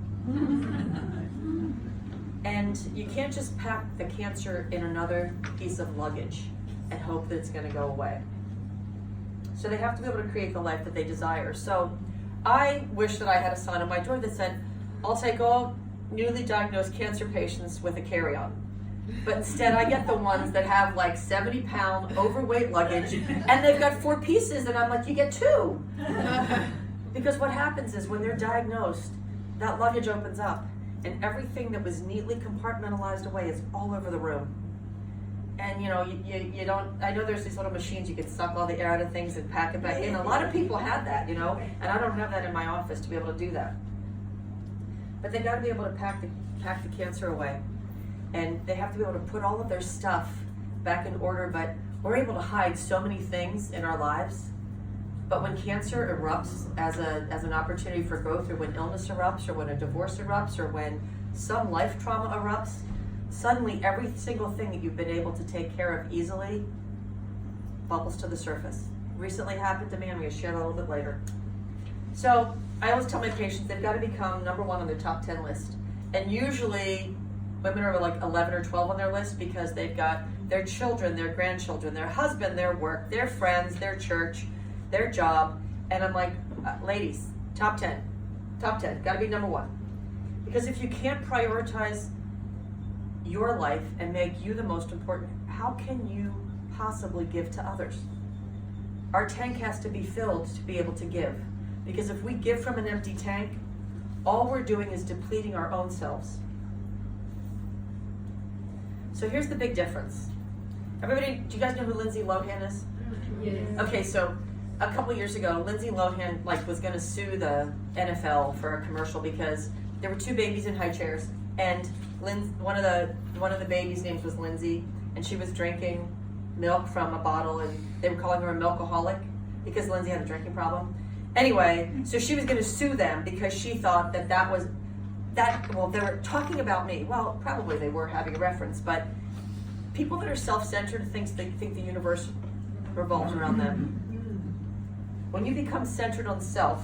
And you can't just pack the cancer in another piece of luggage and hope that it's going to go away. So they have to be able to create the life that they desire. So I wish that I had a sign on my door that said, I'll take all newly diagnosed cancer patients with a carry-on. But instead I get the ones that have like 70-pound overweight luggage and they've got 4 pieces and I'm like, you get 2. Because what happens is when they're diagnosed, that luggage opens up and everything that was neatly compartmentalized away is all over the room. And you know, you don't, I know there's these little machines you can suck all the air out of things and pack it back in. A lot of people have that, you know, and I don't have that in my office to be able to do that. But they got to be able to pack the cancer away. And they have to be able to put all of their stuff back in order, but we're able to hide so many things in our lives. But when cancer erupts as an opportunity for growth, or when illness erupts, or when a divorce erupts, or when some life trauma erupts, suddenly every single thing that you've been able to take care of easily bubbles to the surface. Recently happened to me, I'm going to share that a little bit later. So I always tell my patients they've got to become number 1 on their top 10 list. And usually women are like 11 or 12 on their list because they've got their children, their grandchildren, their husband, their work, their friends, their church, their job. And I'm like, ladies, top 10, got to be number 1. Because if you can't prioritize your life and make you the most important, how can you possibly give to others? Our tank has to be filled to be able to give. Because if we give from an empty tank, all we're doing is depleting our own selves. So here's the big difference. Everybody, do you guys know who Lindsay Lohan is? Yes. Okay, so a couple years ago, Lindsay Lohan was going to sue the NFL for a commercial because there were 2 babies in high chairs, and one of the babies' names was Lindsay, and she was drinking milk from a bottle, and they were calling her a milkaholic because Lindsay had a drinking problem. Anyway, so she was going to sue them because she thought well, they were talking about me. Well, probably they were having a reference, but people that are self-centered think the universe revolves around them. When you become centered on self,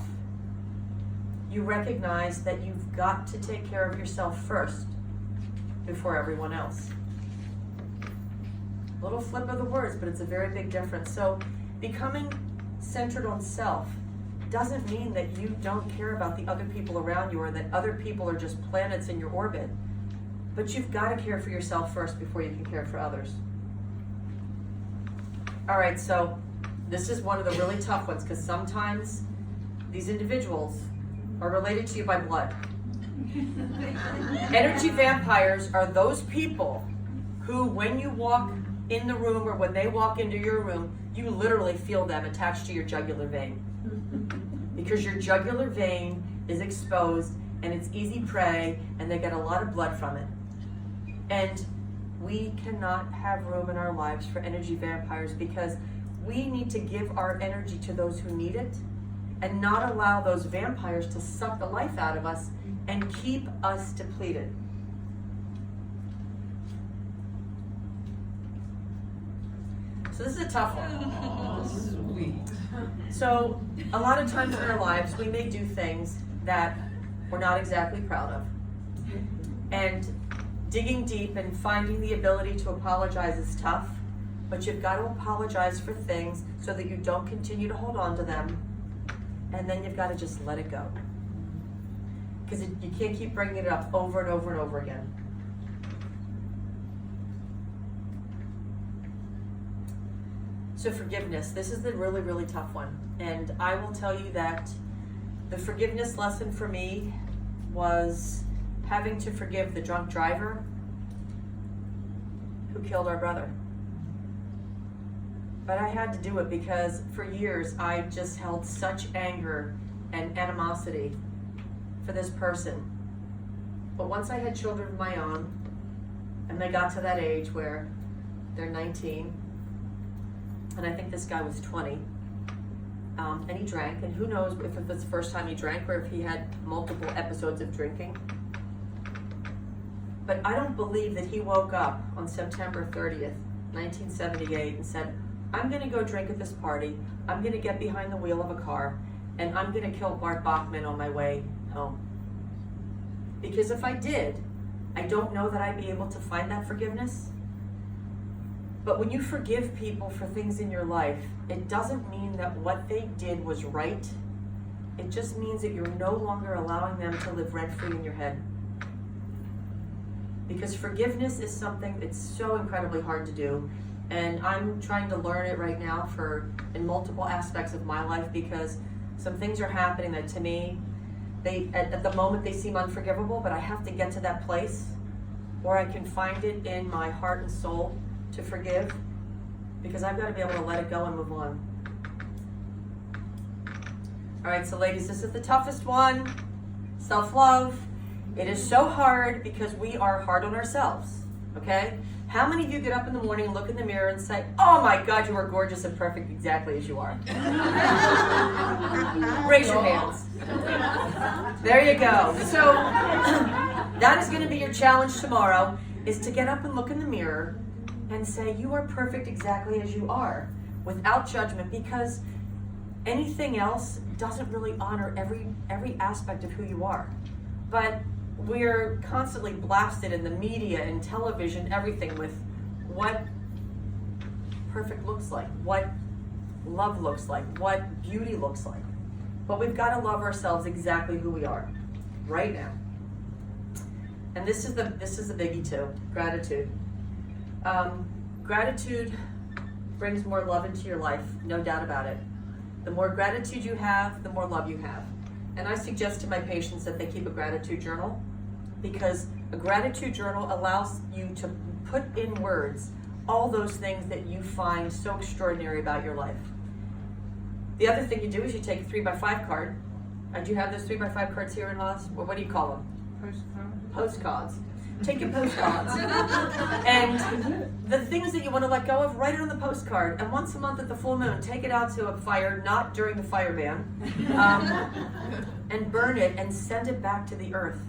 you recognize that you've got to take care of yourself first before everyone else. Little flip of the words, but it's a very big difference. So becoming centered on self doesn't mean that you don't care about the other people around you or that other people are just planets in your orbit. But you've got to care for yourself first before you can care for others. All right, so this is one of the really tough ones because sometimes these individuals are related to you by blood. Energy vampires are those people who, when you walk in the room or when they walk into your room, you literally feel them attached to your jugular vein. Because your jugular vein is exposed and it's easy prey and they get a lot of blood from it. And we cannot have room in our lives for energy vampires because we need to give our energy to those who need it and not allow those vampires to suck the life out of us and keep us depleted. So this is a tough one. Sweet. So a lot of times in our lives, we may do things that we're not exactly proud of. And digging deep and finding the ability to apologize is tough, but you've got to apologize for things so that you don't continue to hold on to them. And then you've got to just let it go. Because you can't keep bringing it up over and over and over again. So forgiveness, this is the really, really tough one. And I will tell you that the forgiveness lesson for me was having to forgive the drunk driver who killed our brother. But I had to do it because for years I just held such anger and animosity for this person. But once I had children of my own, and they got to that age where they're 19, and I think this guy was 20, and he drank, and who knows if it was the first time he drank or if he had multiple episodes of drinking. But I don't believe that he woke up on September 30th, 1978 and said, I'm gonna go drink at this party, I'm gonna get behind the wheel of a car, and I'm gonna kill Bart Bachman on my way home. Because if I did, I don't know that I'd be able to find that forgiveness. But when you forgive people for things in your life, it doesn't mean that what they did was right. It just means that you're no longer allowing them to live rent-free in your head. Because forgiveness is something that's so incredibly hard to do. And I'm trying to learn it right now in multiple aspects of my life, because some things are happening that to me, at the moment they seem unforgivable, but I have to get to that place where I can find it in my heart and soul to forgive, because I've got to be able to let it go and move on. All right, so ladies, this is the toughest one. Self-love. It is so hard because we are hard on ourselves, okay? How many of you get up in the morning, look in the mirror and say, oh my God, you are gorgeous and perfect exactly as you are? Raise your hands. There you go. So that is going to be your challenge tomorrow, is to get up and look in the mirror and say, you are perfect exactly as you are, without judgment, because anything else doesn't really honor every aspect of who you are. But we're constantly blasted in the media and television, everything, with what perfect looks like, what love looks like, what beauty looks like. But we've got to love ourselves exactly who we are, right now. And this is the biggie too, gratitude. Gratitude brings more love into your life, no doubt about it. The more gratitude you have, the more love you have. And I suggest to my patients that they keep a gratitude journal, because a gratitude journal allows you to put in words all those things that you find so extraordinary about your life. The other thing you do is you take a 3x5 card. Do you have those 3x5 cards here in Laws? Or what do you call them? Postcards. Take your postcards. And the things that you want to let go of, write it on the postcard. And once a month at the full moon, take it out to a fire, not during the fire ban, and burn it and send it back to the earth.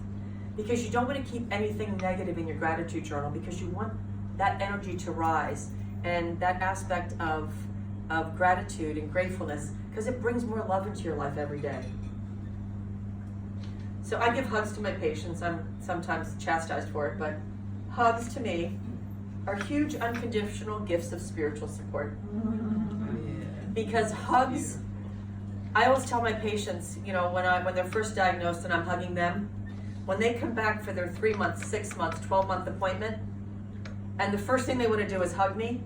Because you don't want to keep anything negative in your gratitude journal, because you want that energy to rise and that aspect of gratitude and gratefulness, because it brings more love into your life every day. So I give hugs to my patients. I'm sometimes chastised for it, but hugs to me are huge unconditional gifts of spiritual support. Because hugs, I always tell my patients, when they're first diagnosed and I'm hugging them, when they come back for their 3 months, 6 months, 12-month appointment, and the first thing they want to do is hug me,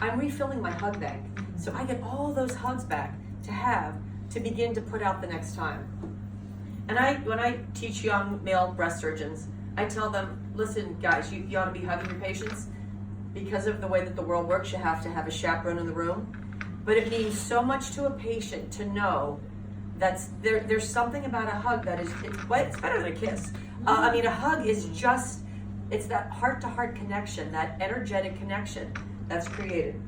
I'm refilling my hug bank. So I get all those hugs back to begin to put out the next time. And when I teach young male breast surgeons, I tell them, listen, guys, you ought to be hugging your patients. Because of the way that the world works, you have to have a chaperone in the room. But it means so much to a patient to know that there's something about a hug that it's better than a kiss. A hug is it's that heart-to-heart connection, that energetic connection that's created.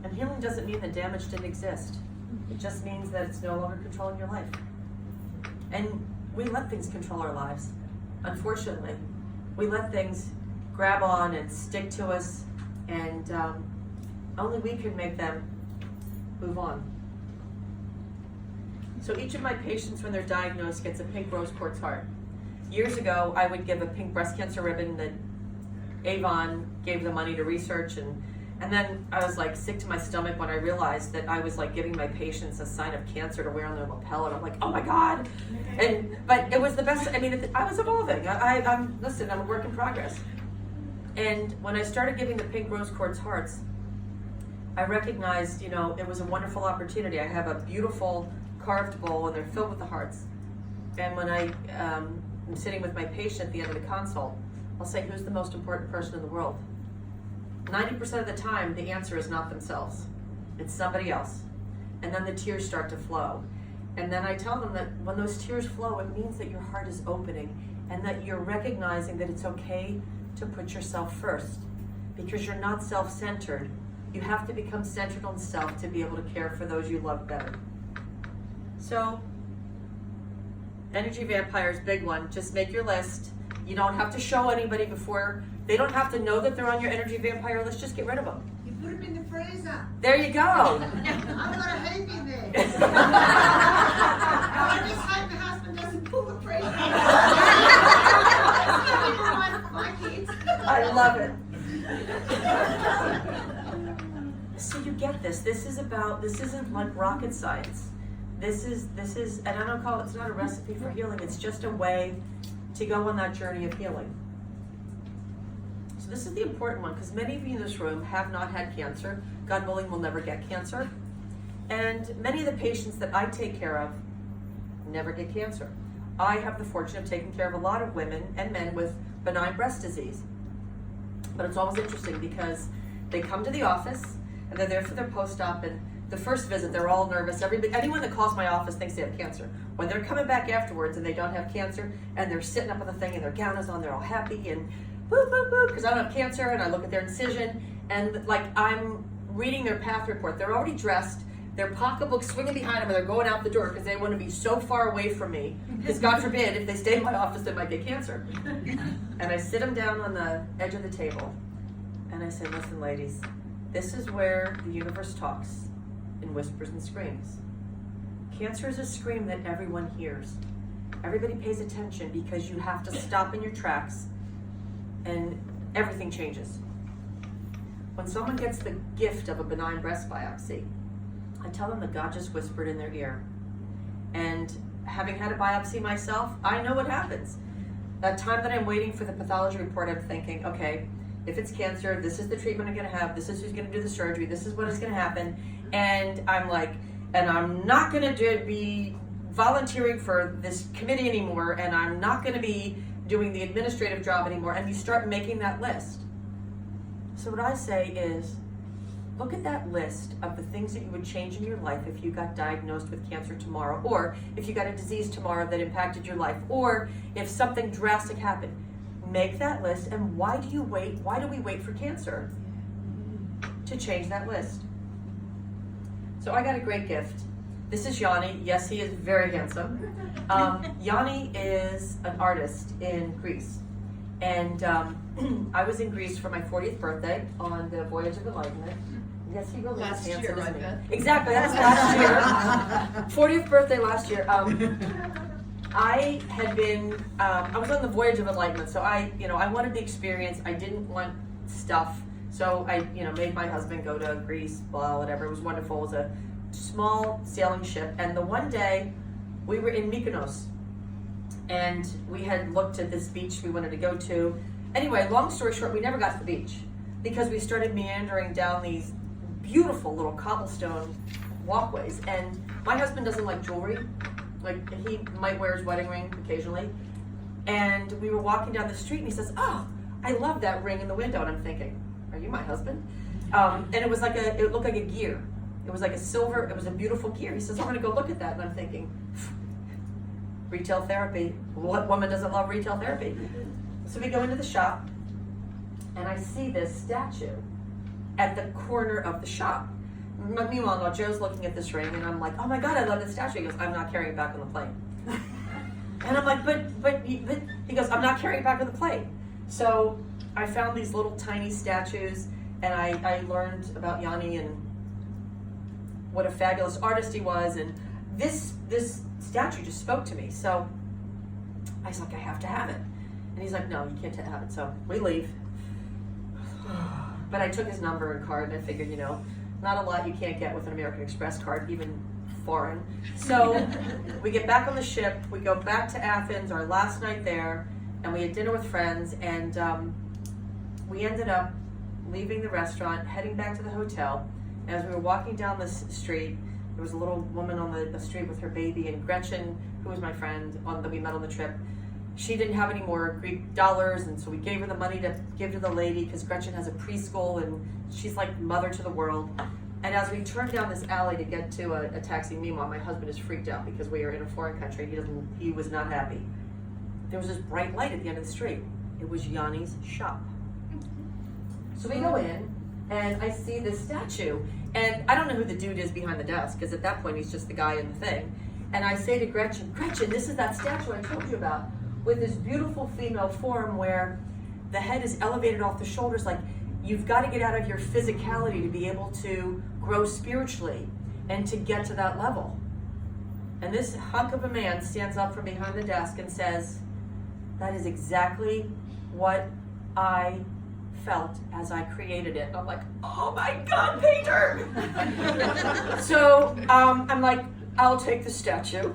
And healing doesn't mean that damage didn't exist. It just means that it's no longer controlling your life. And we let things control our lives, unfortunately. We let things grab on and stick to us, and only we can make them move on. So each of my patients, when they're diagnosed, gets a pink rose quartz heart. Years ago, I would give a pink breast cancer ribbon that Avon gave the money to research, and then I was like sick to my stomach when I realized that I was like giving my patients a sign of cancer to wear on their lapel, and I'm like, oh my God. But it was the best. I was evolving. I'm a work in progress. And when I started giving the pink rose quartz hearts, I recognized, it was a wonderful opportunity. I have a beautiful carved bowl, and they're filled with the hearts. And when I'm sitting with my patient at the end of the consult, I'll say, who's the most important person in the world? 90% of the time, the answer is not themselves. It's somebody else. And then the tears start to flow. And then I tell them that when those tears flow, it means that your heart is opening and that you're recognizing that it's okay to put yourself first, because you're not self-centered. You have to become centered on self to be able to care for those you love better. So, energy vampires, big one. Just make your list. You don't have to show anybody before. They don't have to know that they're on your energy vampire list. Just get rid of them. You put them in the freezer. There you go. I've got a heap in there. I just hope my husband doesn't pull the freezer. That's not even my kids. I love it. So you get this. This isn't like rocket science. This is, and I don't call it, it's not a recipe for healing. It's just a way to go on that journey of healing. So this is the important one, because many of you in this room have not had cancer. God willing, will never get cancer. And many of the patients that I take care of never get cancer. I have the fortune of taking care of a lot of women and men with benign breast disease. But it's always interesting because they come to the office and they're there for their post-op, and the first visit they're all nervous. Anyone that calls my office thinks they have cancer. When they're coming back afterwards and they don't have cancer and they're sitting up on the thing and their gown is on, they're all happy and boop, boop, boop, because I don't have cancer, and I look at their incision and like I'm reading their path report. They're already dressed, their pocketbook swinging behind them, and they're going out the door because they want to be so far away from me, because God forbid, if they stay in my office, they might get cancer. And I sit them down on the edge of the table and I say, listen ladies, this is where the universe talks in whispers and screams. Cancer is a scream that everyone hears. Everybody pays attention because you have to stop in your tracks and everything changes. When someone gets the gift of a benign breast biopsy, I tell them that God just whispered in their ear. And having had a biopsy myself, I know what happens. That time that I'm waiting for the pathology report, I'm thinking, okay, if it's cancer, this is the treatment I'm gonna have, this is who's gonna do the surgery, this is what is gonna happen. And I'm like, and I'm not gonna be volunteering for this committee anymore, and I'm not gonna be doing the administrative job anymore, and you start making that list. So what I say is, look at that list of the things that you would change in your life if you got diagnosed with cancer tomorrow, or if you got a disease tomorrow that impacted your life, or if something drastic happened. Make that list, and why do you wait? Why do we wait for cancer to change that list? So I got a great gift. This is Yanni. Yes, he is very handsome. Yanni is an artist in Greece. And I was in Greece for my 40th birthday on the Voyage of Enlightenment. Yes, he really is handsome, isn't he? Exactly, that was last year. 40th birthday last year. I had been, I was on the Voyage of Enlightenment, so I wanted the experience. I didn't want stuff. So I, made my husband go to Greece, blah, whatever. It was wonderful. It was a small sailing ship. And the one day we were in Mykonos, and we had looked at this beach we wanted to go to. Anyway, long story short, we never got to the beach because we started meandering down these beautiful little cobblestone walkways. And my husband doesn't like jewelry. Like, he might wear his wedding ring occasionally. And we were walking down the street and he says, oh, I love that ring in the window. And I'm thinking, are you my husband? And it was like it looked like a gear. It was like a silver, it was a beautiful gear. He says, I'm gonna go look at that. And I'm thinking, retail therapy. What woman doesn't love retail therapy? So we go into the shop and I see this statue at the corner of the shop. Meanwhile, Joe's looking at this ring and I'm like, oh my God, I love this statue. He goes, I'm not carrying it back on the plane. And I'm like, but he goes, I'm not carrying it back on the plane. So I found these little tiny statues, and I learned about Yanni and what a fabulous artist he was, and this statue just spoke to me. So I was like, I have to have it. And he's like, no, you can't have it. So we leave. But I took his number and card, and I figured, not a lot you can't get with an American Express card, even foreign. So we get back on the ship, we go back to Athens, our last night there, and we had dinner with friends, and we ended up leaving the restaurant, heading back to the hotel. As we were walking down the street, there was a little woman on the street with her baby, and Gretchen, who was my friend that we met on the trip, she didn't have any more Greek dollars, and so we gave her the money to give to the lady because Gretchen has a preschool and she's like mother to the world. And as we turned down this alley to get to a taxi, meanwhile my husband is freaked out because we are in a foreign country. He was not happy. There was this bright light at the end of the street. It was Yanni's shop. So we go in and I see this statue, and I don't know who the dude is behind the desk because at that point he's just the guy in the thing. And I say to Gretchen, this is that statue I told you about, with this beautiful female form where the head is elevated off the shoulders. Like, you've got to get out of your physicality to be able to grow spiritually and to get to that level. And this hunk of a man stands up from behind the desk and says, that is exactly what I felt as I created it. I'm like, oh my God, painter! So I'm like, I'll take the statue.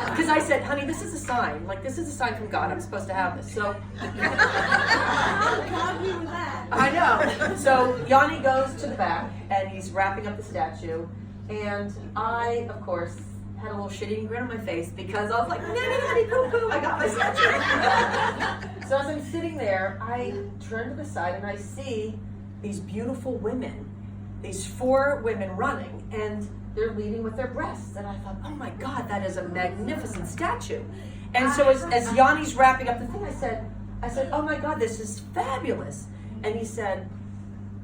Because I said, honey, this is a sign. Like, this is a sign from God. I'm supposed to have this. So I know. So Yanni goes to the back and he's wrapping up the statue. And I, of course, had a little shit-eating grin on my face because I was like, nanny, poo-poo, I got my statue. So as I'm sitting there, I turn to the side and I see these beautiful women, these 4 women running, and they're leading with their breasts. And I thought, oh my God, that is a magnificent statue. And so as Yanni's wrapping up the thing, I said, oh my God, this is fabulous. And he said,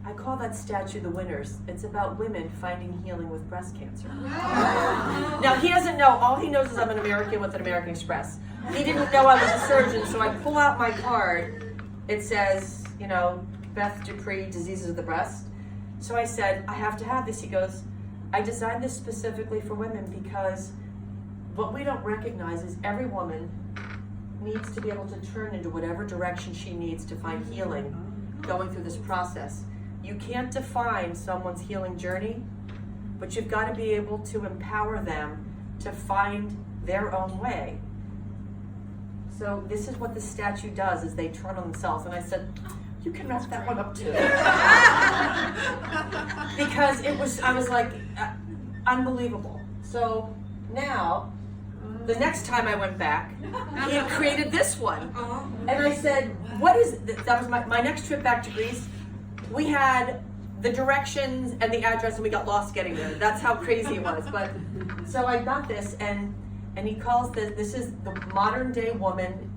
I call that statue The Winners. It's about women finding healing with breast cancer. Now, he doesn't know. All he knows is I'm an American with an American Express. He didn't know I was a surgeon, so I pull out my card. It says, Beth Dupree, diseases of the breast. So I said, I have to have this. He goes, I designed this specifically for women because what we don't recognize is every woman needs to be able to turn into whatever direction she needs to find healing going through this process. You can't define someone's healing journey, but you've got to be able to empower them to find their own way. So this is what the statue does, is they turn on themselves. And I said, you can wrap that one up too. Because I was like, unbelievable. So now, the next time I went back, he had created this one. And I said, what is this? That was my next trip back to Greece. We had the directions and the address and we got lost getting there. That's how crazy it was. But so I got this and he calls this is the modern day woman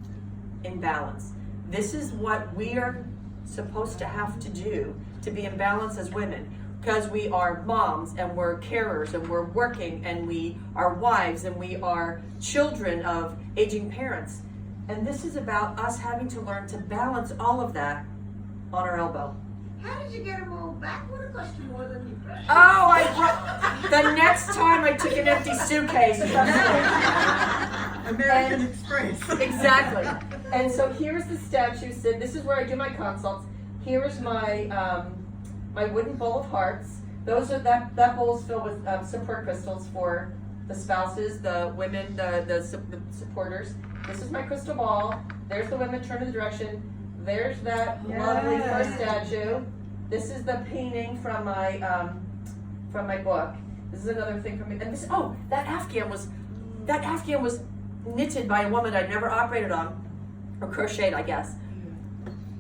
in balance. This is what we are supposed to have to do to be in balance as women, because we are moms and we're carers and we're working and we are wives and we are children of aging parents. And this is about us having to learn to balance all of that on our elbow. How did you get them all back? Would have cost you more than you brought. Oh, the next time I took an empty suitcase. American Express. Exactly. And so here's the statue. Sid. This is where I do my consults. Here is my my wooden bowl of hearts. Those are that bowl is filled with support crystals for the spouses, the women, the supporters. This is my crystal ball. There's the women turn in the direction. There's that lovely first statue. This is the painting from my book. This is another thing from me. And this, that Afghan was knitted by a woman I'd never operated on, or crocheted, I guess.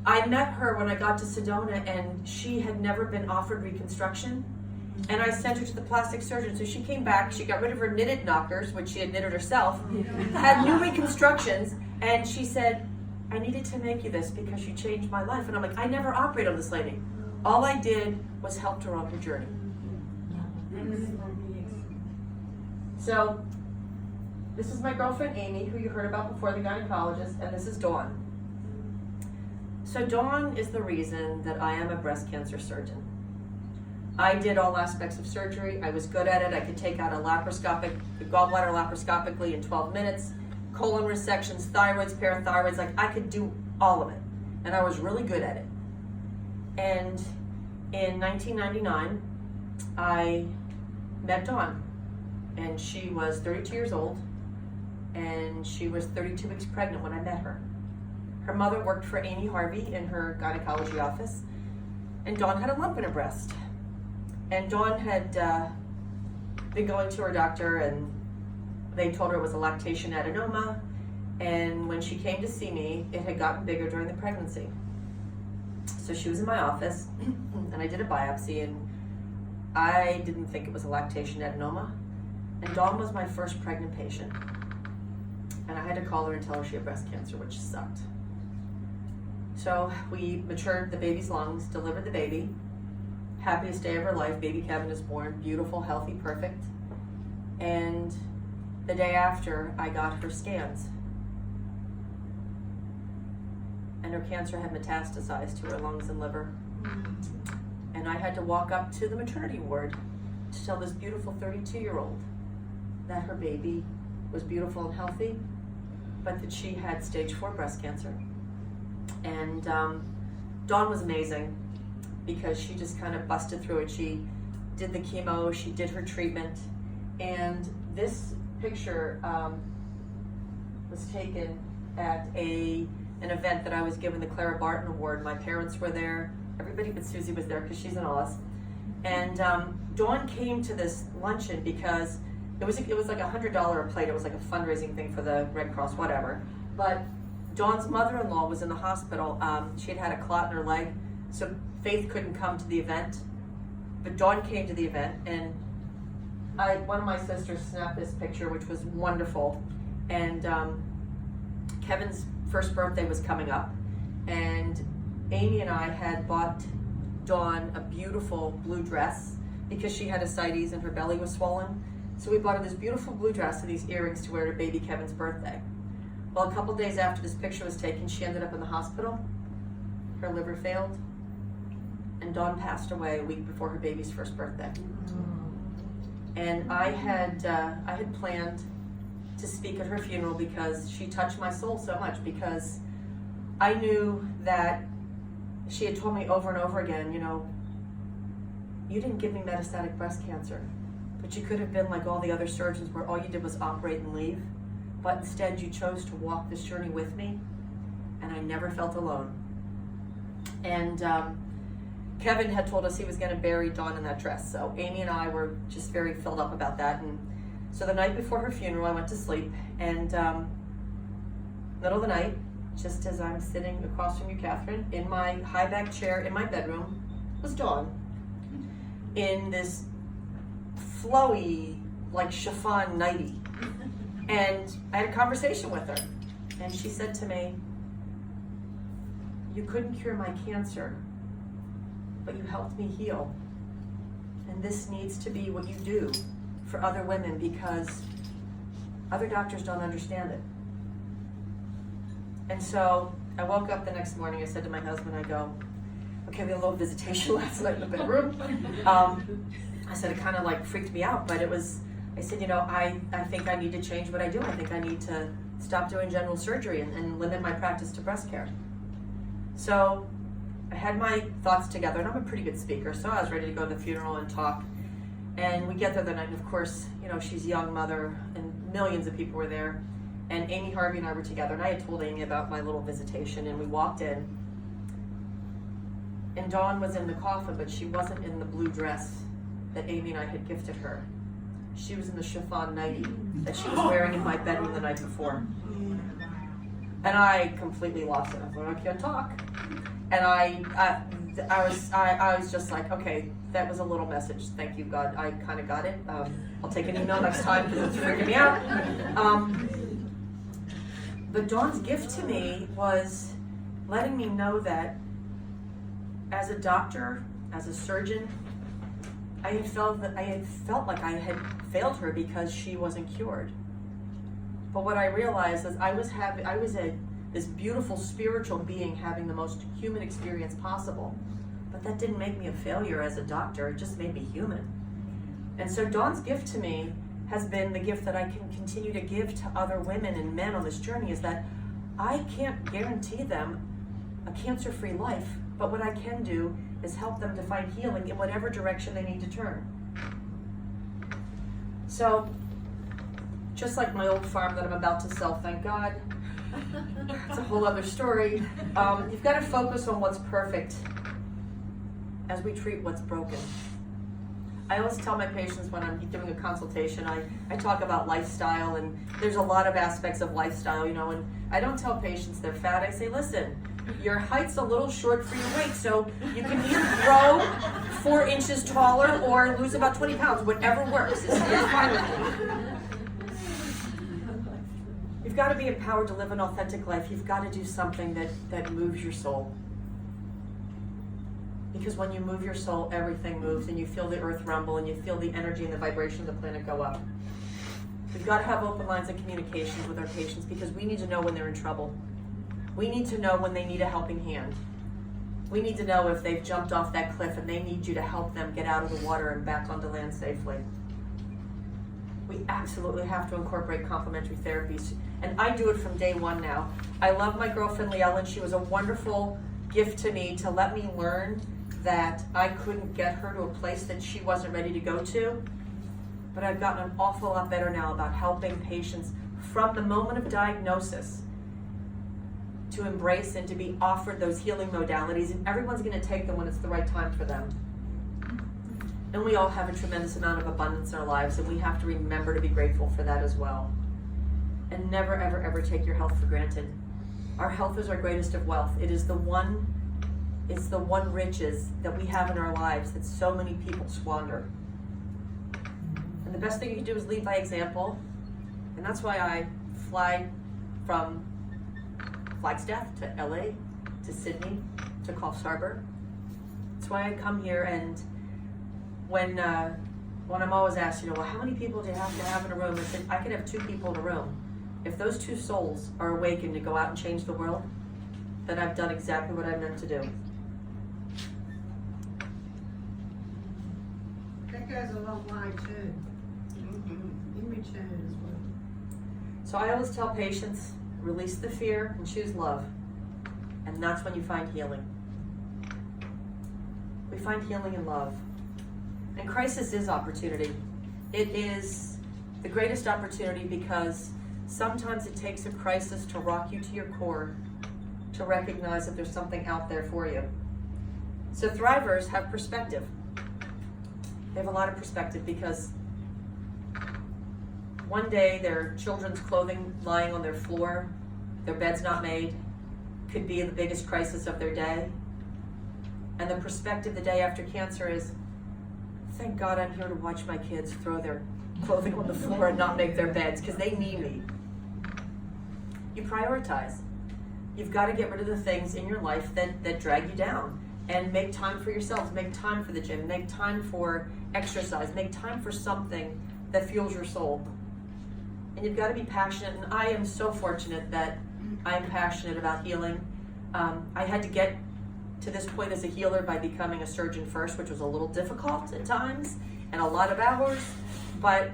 I met her when I got to Sedona, and she had never been offered reconstruction. And I sent her to the plastic surgeon. So she came back, she got rid of her knitted knockers, which she had knitted herself, had new reconstructions, and she said, I needed to make you this because you changed my life. And I'm like, I never operated on this lady. All I did was helped her on her journey. So, this is my girlfriend Amy, who you heard about before, the gynecologist, and this is Dawn. So Dawn is the reason that I am a breast cancer surgeon. I did all aspects of surgery. I was good at it. I could take out a gallbladder laparoscopically in 12 minutes. Colon resections, thyroids, parathyroids, like I could do all of it. And I was really good at it. And in 1999, I met Dawn. And she was 32 years old. And she was 32 weeks pregnant when I met her. Her mother worked for Amy Harvey in her gynecology office. And Dawn had a lump in her breast. And Dawn had been going to her doctor, and they told her it was a lactation adenoma, and when she came to see me, it had gotten bigger during the pregnancy. So she was in my office, and I did a biopsy, and I didn't think it was a lactation adenoma. And Dawn was my first pregnant patient. And I had to call her and tell her she had breast cancer, which sucked. So we matured the baby's lungs, delivered the baby. Happiest day of her life, baby Kevin is born, beautiful, healthy, perfect. And the day after, I got her scans. And her cancer had metastasized to her lungs and liver. And I had to walk up to the maternity ward to tell this beautiful 32-year-old that her baby was beautiful and healthy, but that she had stage 4 breast cancer. And Dawn was amazing because she just kind of busted through it. She did the chemo, she did her treatment, and this picture was taken at an event that I was given the Clara Barton Award. My parents were there, everybody but Susie was there because she's in Oz. And Dawn came to this luncheon because it was like $100 a plate. It was like a fundraising thing for the Red Cross, whatever. But Dawn's mother-in-law was in the hospital. She had a clot in her leg, so Faith couldn't come to the event. But Dawn came to the event, and one of my sisters snapped this picture, which was wonderful. And Kevin's first birthday was coming up, and Amy and I had bought Dawn a beautiful blue dress because she had ascites and her belly was swollen. So we bought her this beautiful blue dress and these earrings to wear to baby Kevin's birthday. Well, a couple days after this picture was taken, she ended up in the hospital. Her liver failed, and Dawn passed away a week before her baby's first birthday. And I had planned to speak at her funeral because she touched my soul so much, because I knew that she had told me over and over again, you didn't give me metastatic breast cancer, but you could have been like all the other surgeons where all you did was operate and leave. But instead you chose to walk this journey with me, and I never felt alone. And Kevin had told us he was going to bury Dawn in that dress, so Amy and I were just very filled up about that. And so the night before her funeral, I went to sleep, and middle of the night, just as I'm sitting across from you, Catherine, in my high back chair in my bedroom, was Dawn in this flowy, like chiffon nightie. And I had a conversation with her, and she said to me, "You couldn't cure my cancer, but you helped me heal. And this needs to be what you do for other women, because other doctors don't understand it." And so I woke up the next morning, I said to my husband, I go, okay, we had a little visitation last night in the bedroom. I said, it kind of like freaked me out, but I said, I think I need to change what I do. I think I need to stop doing general surgery and limit my practice to breast care. So I had my thoughts together, and I'm a pretty good speaker, so I was ready to go to the funeral and talk. And we get there the night, and of course, she's a young mother, and millions of people were there. And Amy Harvey and I were together, and I had told Amy about my little visitation, and we walked in. And Dawn was in the coffin, but she wasn't in the blue dress that Amy and I had gifted her. She was in the chiffon nightie that she was wearing in my bedroom the night before. And I completely lost it. I thought, I can't talk. And I was just like, okay, that was a little message. Thank you, God. I kind of got it. I'll take an email next time because it's freaking me out. But Dawn's gift to me was letting me know that as a doctor, as a surgeon, I had felt like I had failed her because she wasn't cured. But what I realized is I was this beautiful spiritual being having the most human experience possible. But that didn't make me a failure as a doctor, it just made me human. And so Dawn's gift to me has been the gift that I can continue to give to other women and men on this journey, is that I can't guarantee them a cancer-free life, but what I can do is help them to find healing in whatever direction they need to turn. So, just like my old farm that I'm about to sell, thank God, it's a whole other story. You've got to focus on what's perfect as we treat what's broken. I always tell my patients when I'm doing a consultation, I talk about lifestyle, and there's a lot of aspects of lifestyle, and I don't tell patients they're fat. I say, listen, your height's a little short for your weight, so you can either grow 4 inches taller or lose about 20 pounds, whatever works. It's fine with me. You've got to be empowered to live an authentic life. You've got to do something that moves your soul. Because when you move your soul, everything moves, and you feel the earth rumble, and you feel the energy and the vibration of the planet go up. We've got to have open lines of communications with our patients, because we need to know when they're in trouble. We need to know when they need a helping hand. We need to know if they've jumped off that cliff and they need you to help them get out of the water and back onto land safely. we absolutely have to incorporate complementary therapies. And I do it from day one now. I love my girlfriend Leellen. She was a wonderful gift to me to let me learn that I couldn't get her to a place that she wasn't ready to go to. But I've gotten an awful lot better now about helping patients from the moment of diagnosis to embrace and to be offered those healing modalities, and everyone's going to take them when it's the right time for them. And we all have a tremendous amount of abundance in our lives, and we have to remember to be grateful for that as well. And never, ever, ever take your health for granted. Our health is our greatest of wealth. It's the one riches that we have in our lives that so many people squander. And the best thing you can do is lead by example. And that's why I fly from Flagstaff to LA, to Sydney, to Coffs Harbour. That's why I come here, and when I'm always asked, well, how many people do you have to have in a room? I said, I could have 2 people in a room. If those 2 souls are awakened to go out and change the world, then I've done exactly what I meant to do. That goes a long way too. In return as well. So I always tell patients, release the fear and choose love. And that's when you find healing. We find healing in love. And crisis is opportunity. It is the greatest opportunity because sometimes it takes a crisis to rock you to your core to recognize that there's something out there for you. So thrivers have perspective. They have a lot of perspective because one day their children's clothing lying on their floor, their bed's not made, could be the biggest crisis of their day. And the perspective the day after cancer is, thank God I'm here to watch my kids throw their clothing on the floor and not make their beds because they need me. You prioritize. You've got to get rid of the things in your life that drag you down and make time for yourself, make time for the gym, make time for exercise, make time for something that fuels your soul. And you've got to be passionate, and I am so fortunate that I'm passionate about healing. I had to get to this point as a healer by becoming a surgeon first, which was a little difficult at times and a lot of hours, but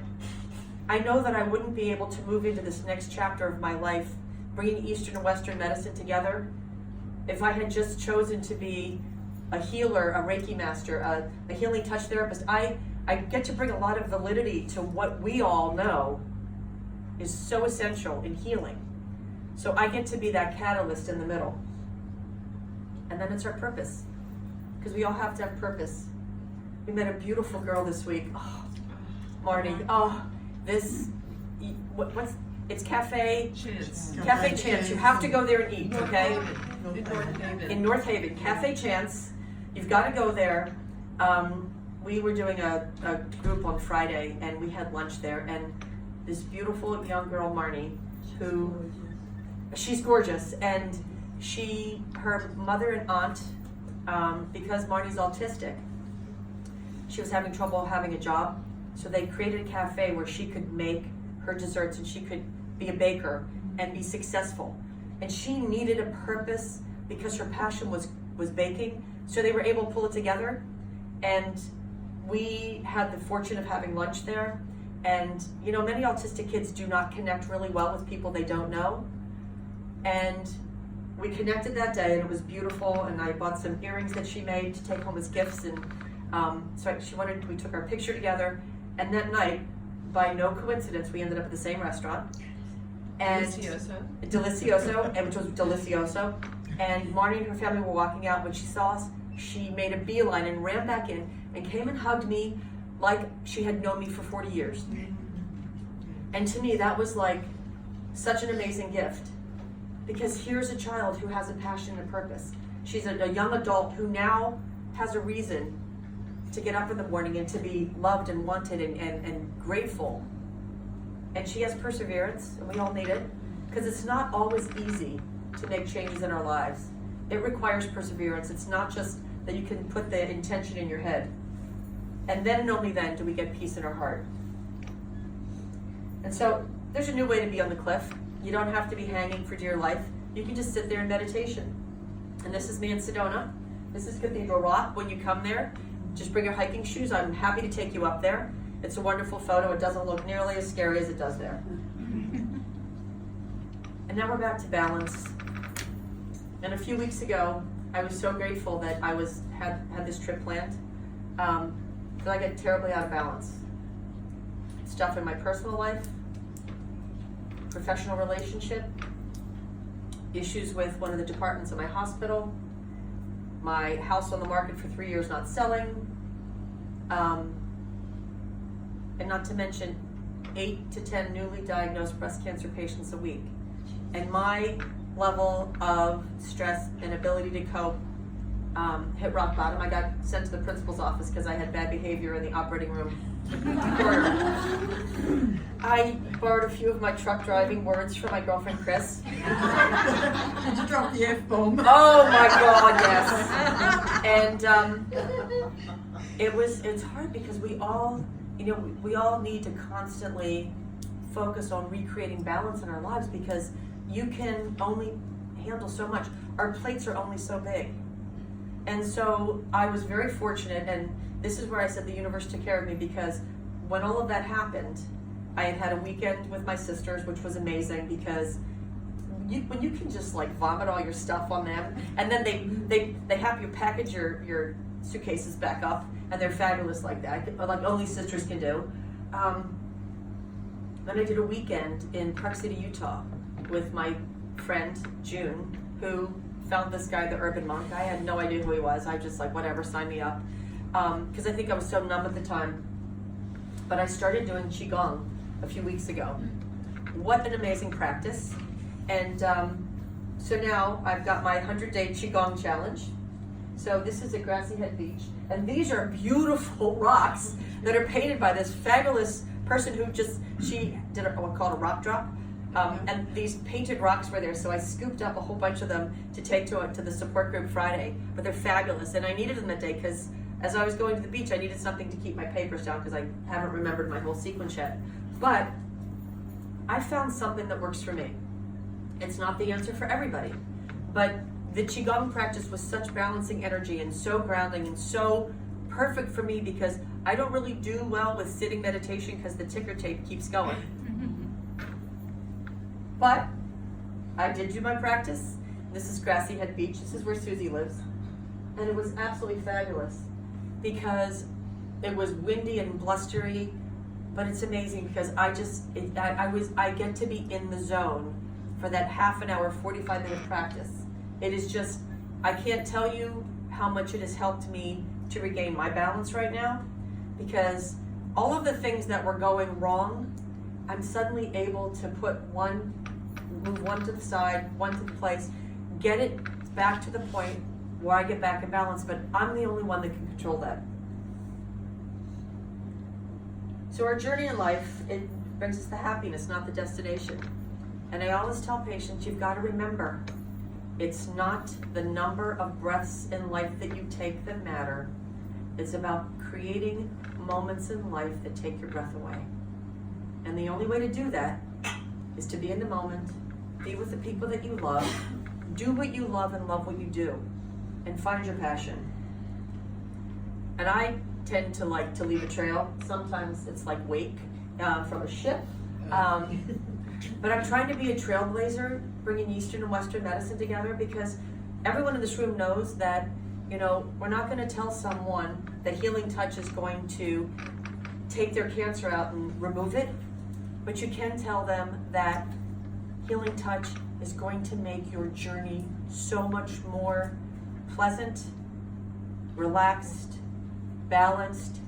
I know that I wouldn't be able to move into this next chapter of my life, bringing Eastern and Western medicine together, if I had just chosen to be a healer, a Reiki master, a healing touch therapist. I get to bring a lot of validity to what we all know is so essential in healing. So I get to be that catalyst in the middle. And then it's our purpose, because we all have to have purpose. We met a beautiful girl this week. Oh, Marnie. Oh, it's Cafe Chance. Cafe Chance. You have to go there and eat, okay? In North Haven. Cafe Chance. You've got to go there. We were doing a group on Friday, and we had lunch there, and this beautiful young girl, Marnie, she's gorgeous, and her mother and aunt, because Marnie's autistic, she was having trouble having a job, so they created a cafe where she could make her desserts and she could be a baker and be successful. And she needed a purpose because her passion was baking, so they were able to pull it together. And we had the fortune of having lunch there. And many autistic kids do not connect really well with people they don't know. And we connected that day, and it was beautiful, and I bought some earrings that she made to take home as gifts, and we took our picture together, and that night, by no coincidence, we ended up at the same restaurant. And Delicioso, which was Delicioso. And Marnie and her family were walking out. When she saw us, she made a beeline and ran back in and came and hugged me like she had known me for 40 years. And to me, that was like such an amazing gift. Because here's a child who has a passion and purpose. She's a young adult who now has a reason to get up in the morning and to be loved and wanted and grateful. And she has perseverance, and we all need it, because it's not always easy to make changes in our lives. It requires perseverance. It's not just that you can put the intention in your head. And then and only then do we get peace in our heart. And so there's a new way to be on the cliff. You don't have to be hanging for dear life. You can just sit there in meditation. And this is me in Sedona. This is Cathedral Rock. When you come there, just bring your hiking shoes. I'm happy to take you up there. It's a wonderful photo. It doesn't look nearly as scary as it does there. And now we're back to balance. And a few weeks ago, I was so grateful that I had this trip planned. But I get terribly out of balance. Stuff in my personal life, professional relationship, issues with one of the departments of my hospital, my house on the market for 3 years not selling, and not to mention 8 to 10 newly diagnosed breast cancer patients a week. And my level of stress and ability to cope hit rock bottom. I got sent to the principal's office because I had bad behavior in the operating room. I borrowed a few of my truck driving words from my girlfriend Chris. Did you drop the F-bomb? Oh my God, yes. And it's hard because we all need to constantly focus on recreating balance in our lives because you can only handle so much. Our plates are only so big. And so I was very fortunate, and this is where I said the universe took care of me, because when all of that happened, I had a weekend with my sisters, which was amazing because when you can just like vomit all your stuff on them, and then they have you package your suitcases back up, and they're fabulous like that, like only sisters can do. Then I did a weekend in Park City, Utah with my friend June, who found this guy, the Urban Monk. I had no idea who he was. I just like, whatever, sign me up. Because I think I was so numb at the time. But I started doing Qigong a few weeks ago. What an amazing practice. And so now I've got my 100-day Qigong challenge. So this is at Grassy Head Beach. And these are beautiful rocks that are painted by this fabulous person who she did what's called a rock drop. And these painted rocks were there, so I scooped up a whole bunch of them to take to the support group Friday. But they're fabulous, and I needed them that day because as I was going to the beach, I needed something to keep my papers down because I haven't remembered my whole sequence yet. But I found something that works for me. It's not the answer for everybody, but the Qigong practice was such balancing energy and so grounding and so perfect for me because I don't really do well with sitting meditation because the ticker tape keeps going. But I did do my practice. This is Grassy Head Beach. This is where Susie lives. And it was absolutely fabulous because it was windy and blustery, but it's amazing because I get to be in the zone for that half an hour, 45-minute practice. It is just, I can't tell you how much it has helped me to regain my balance right now because all of the things that were going wrong, I'm suddenly able to move one to the side, one to the place, get it back to the point where I get back in balance, but I'm the only one that can control that. So our journey in life, it brings us to happiness, not the destination. And I always tell patients, you've got to remember, it's not the number of breaths in life that you take that matter. It's about creating moments in life that take your breath away. And the only way to do that is to be in the moment, be with the people that you love, do what you love and love what you do, and find your passion. And I tend to like to leave a trail. Sometimes it's like wake from a ship. But I'm trying to be a trailblazer, bringing Eastern and Western medicine together because everyone in this room knows that, we're not going to tell someone that healing touch is going to take their cancer out and remove it, but you can tell them that healing touch is going to make your journey so much more pleasant, relaxed, balanced,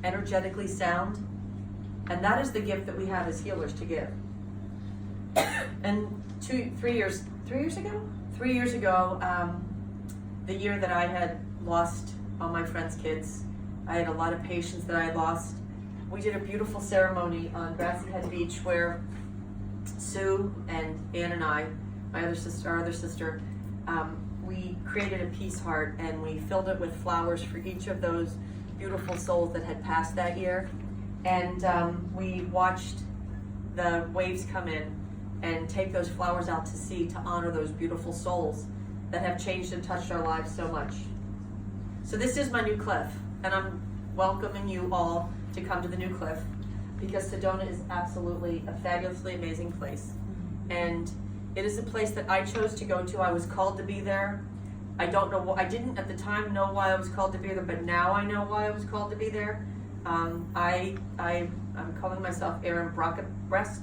energetically sound. And that is the gift that we have as healers to give. And 3 years ago, the year that I had lost all my friends' kids, I had a lot of patients that I had lost. We did a beautiful ceremony on Grassy Head Beach where Sue and Ann and I, our other sister, we created a peace heart and we filled it with flowers for each of those beautiful souls that had passed that year. And we watched the waves come in and take those flowers out to sea to honor those beautiful souls that have changed and touched our lives so much. So this is my new cliff, and I'm welcoming you all to come to the New Cliff, because Sedona is absolutely a fabulously amazing place. And it is a place that I chose to go to. I was called to be there. I don't know, I didn't at the time know why I was called to be there, but now I know why I was called to be there. I'm calling myself Aaron Breast.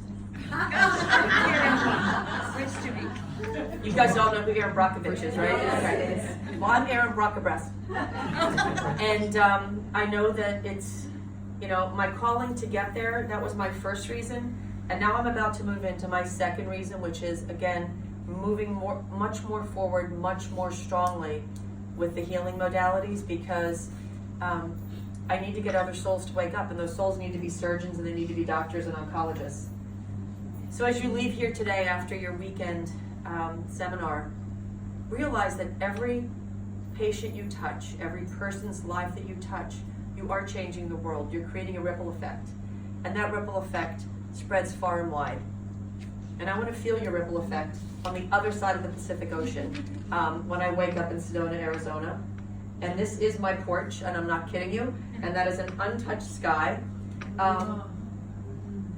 You guys all know who Aaron Brockovich is, right? Okay. Well, I'm Aaron Brockabreast. And I know that it's, my calling to get there, that was my first reason. And now I'm about to move into my second reason, which is, again, moving much more forward, much more strongly with the healing modalities, because I need to get other souls to wake up, and those souls need to be surgeons, and they need to be doctors and oncologists. So as you leave here today after your weekend seminar, realize that every patient you touch, every person's life that you touch, you are changing the world. You're creating a ripple effect. And that ripple effect spreads far and wide. And I want to feel your ripple effect on the other side of the Pacific Ocean when I wake up in Sedona, Arizona. And this is my porch, and I'm not kidding you, and that is an untouched sky.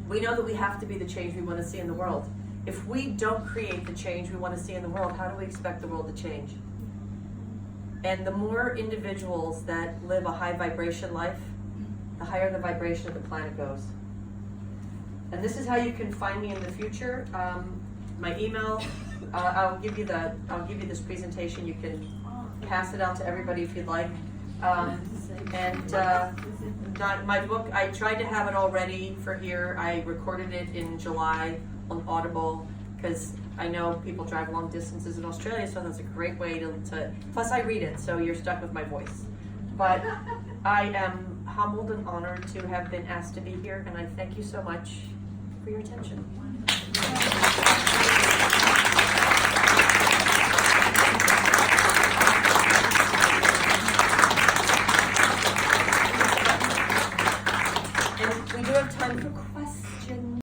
We know that we have to be the change we want to see in the world. If we don't create the change we want to see in the world, how do we expect the world to change? And the more individuals that live a high vibration life, the higher the vibration of the planet goes. And this is how you can find me in the future. My email, I'll give you this presentation. You can pass it out to everybody if you'd like. My book, I tried to have it all ready for here. I recorded it in July on Audible, because I know people drive long distances in Australia, so that's a great way to plus I read it, so you're stuck with my voice. But I am humbled and honored to have been asked to be here, and I thank you so much for your attention.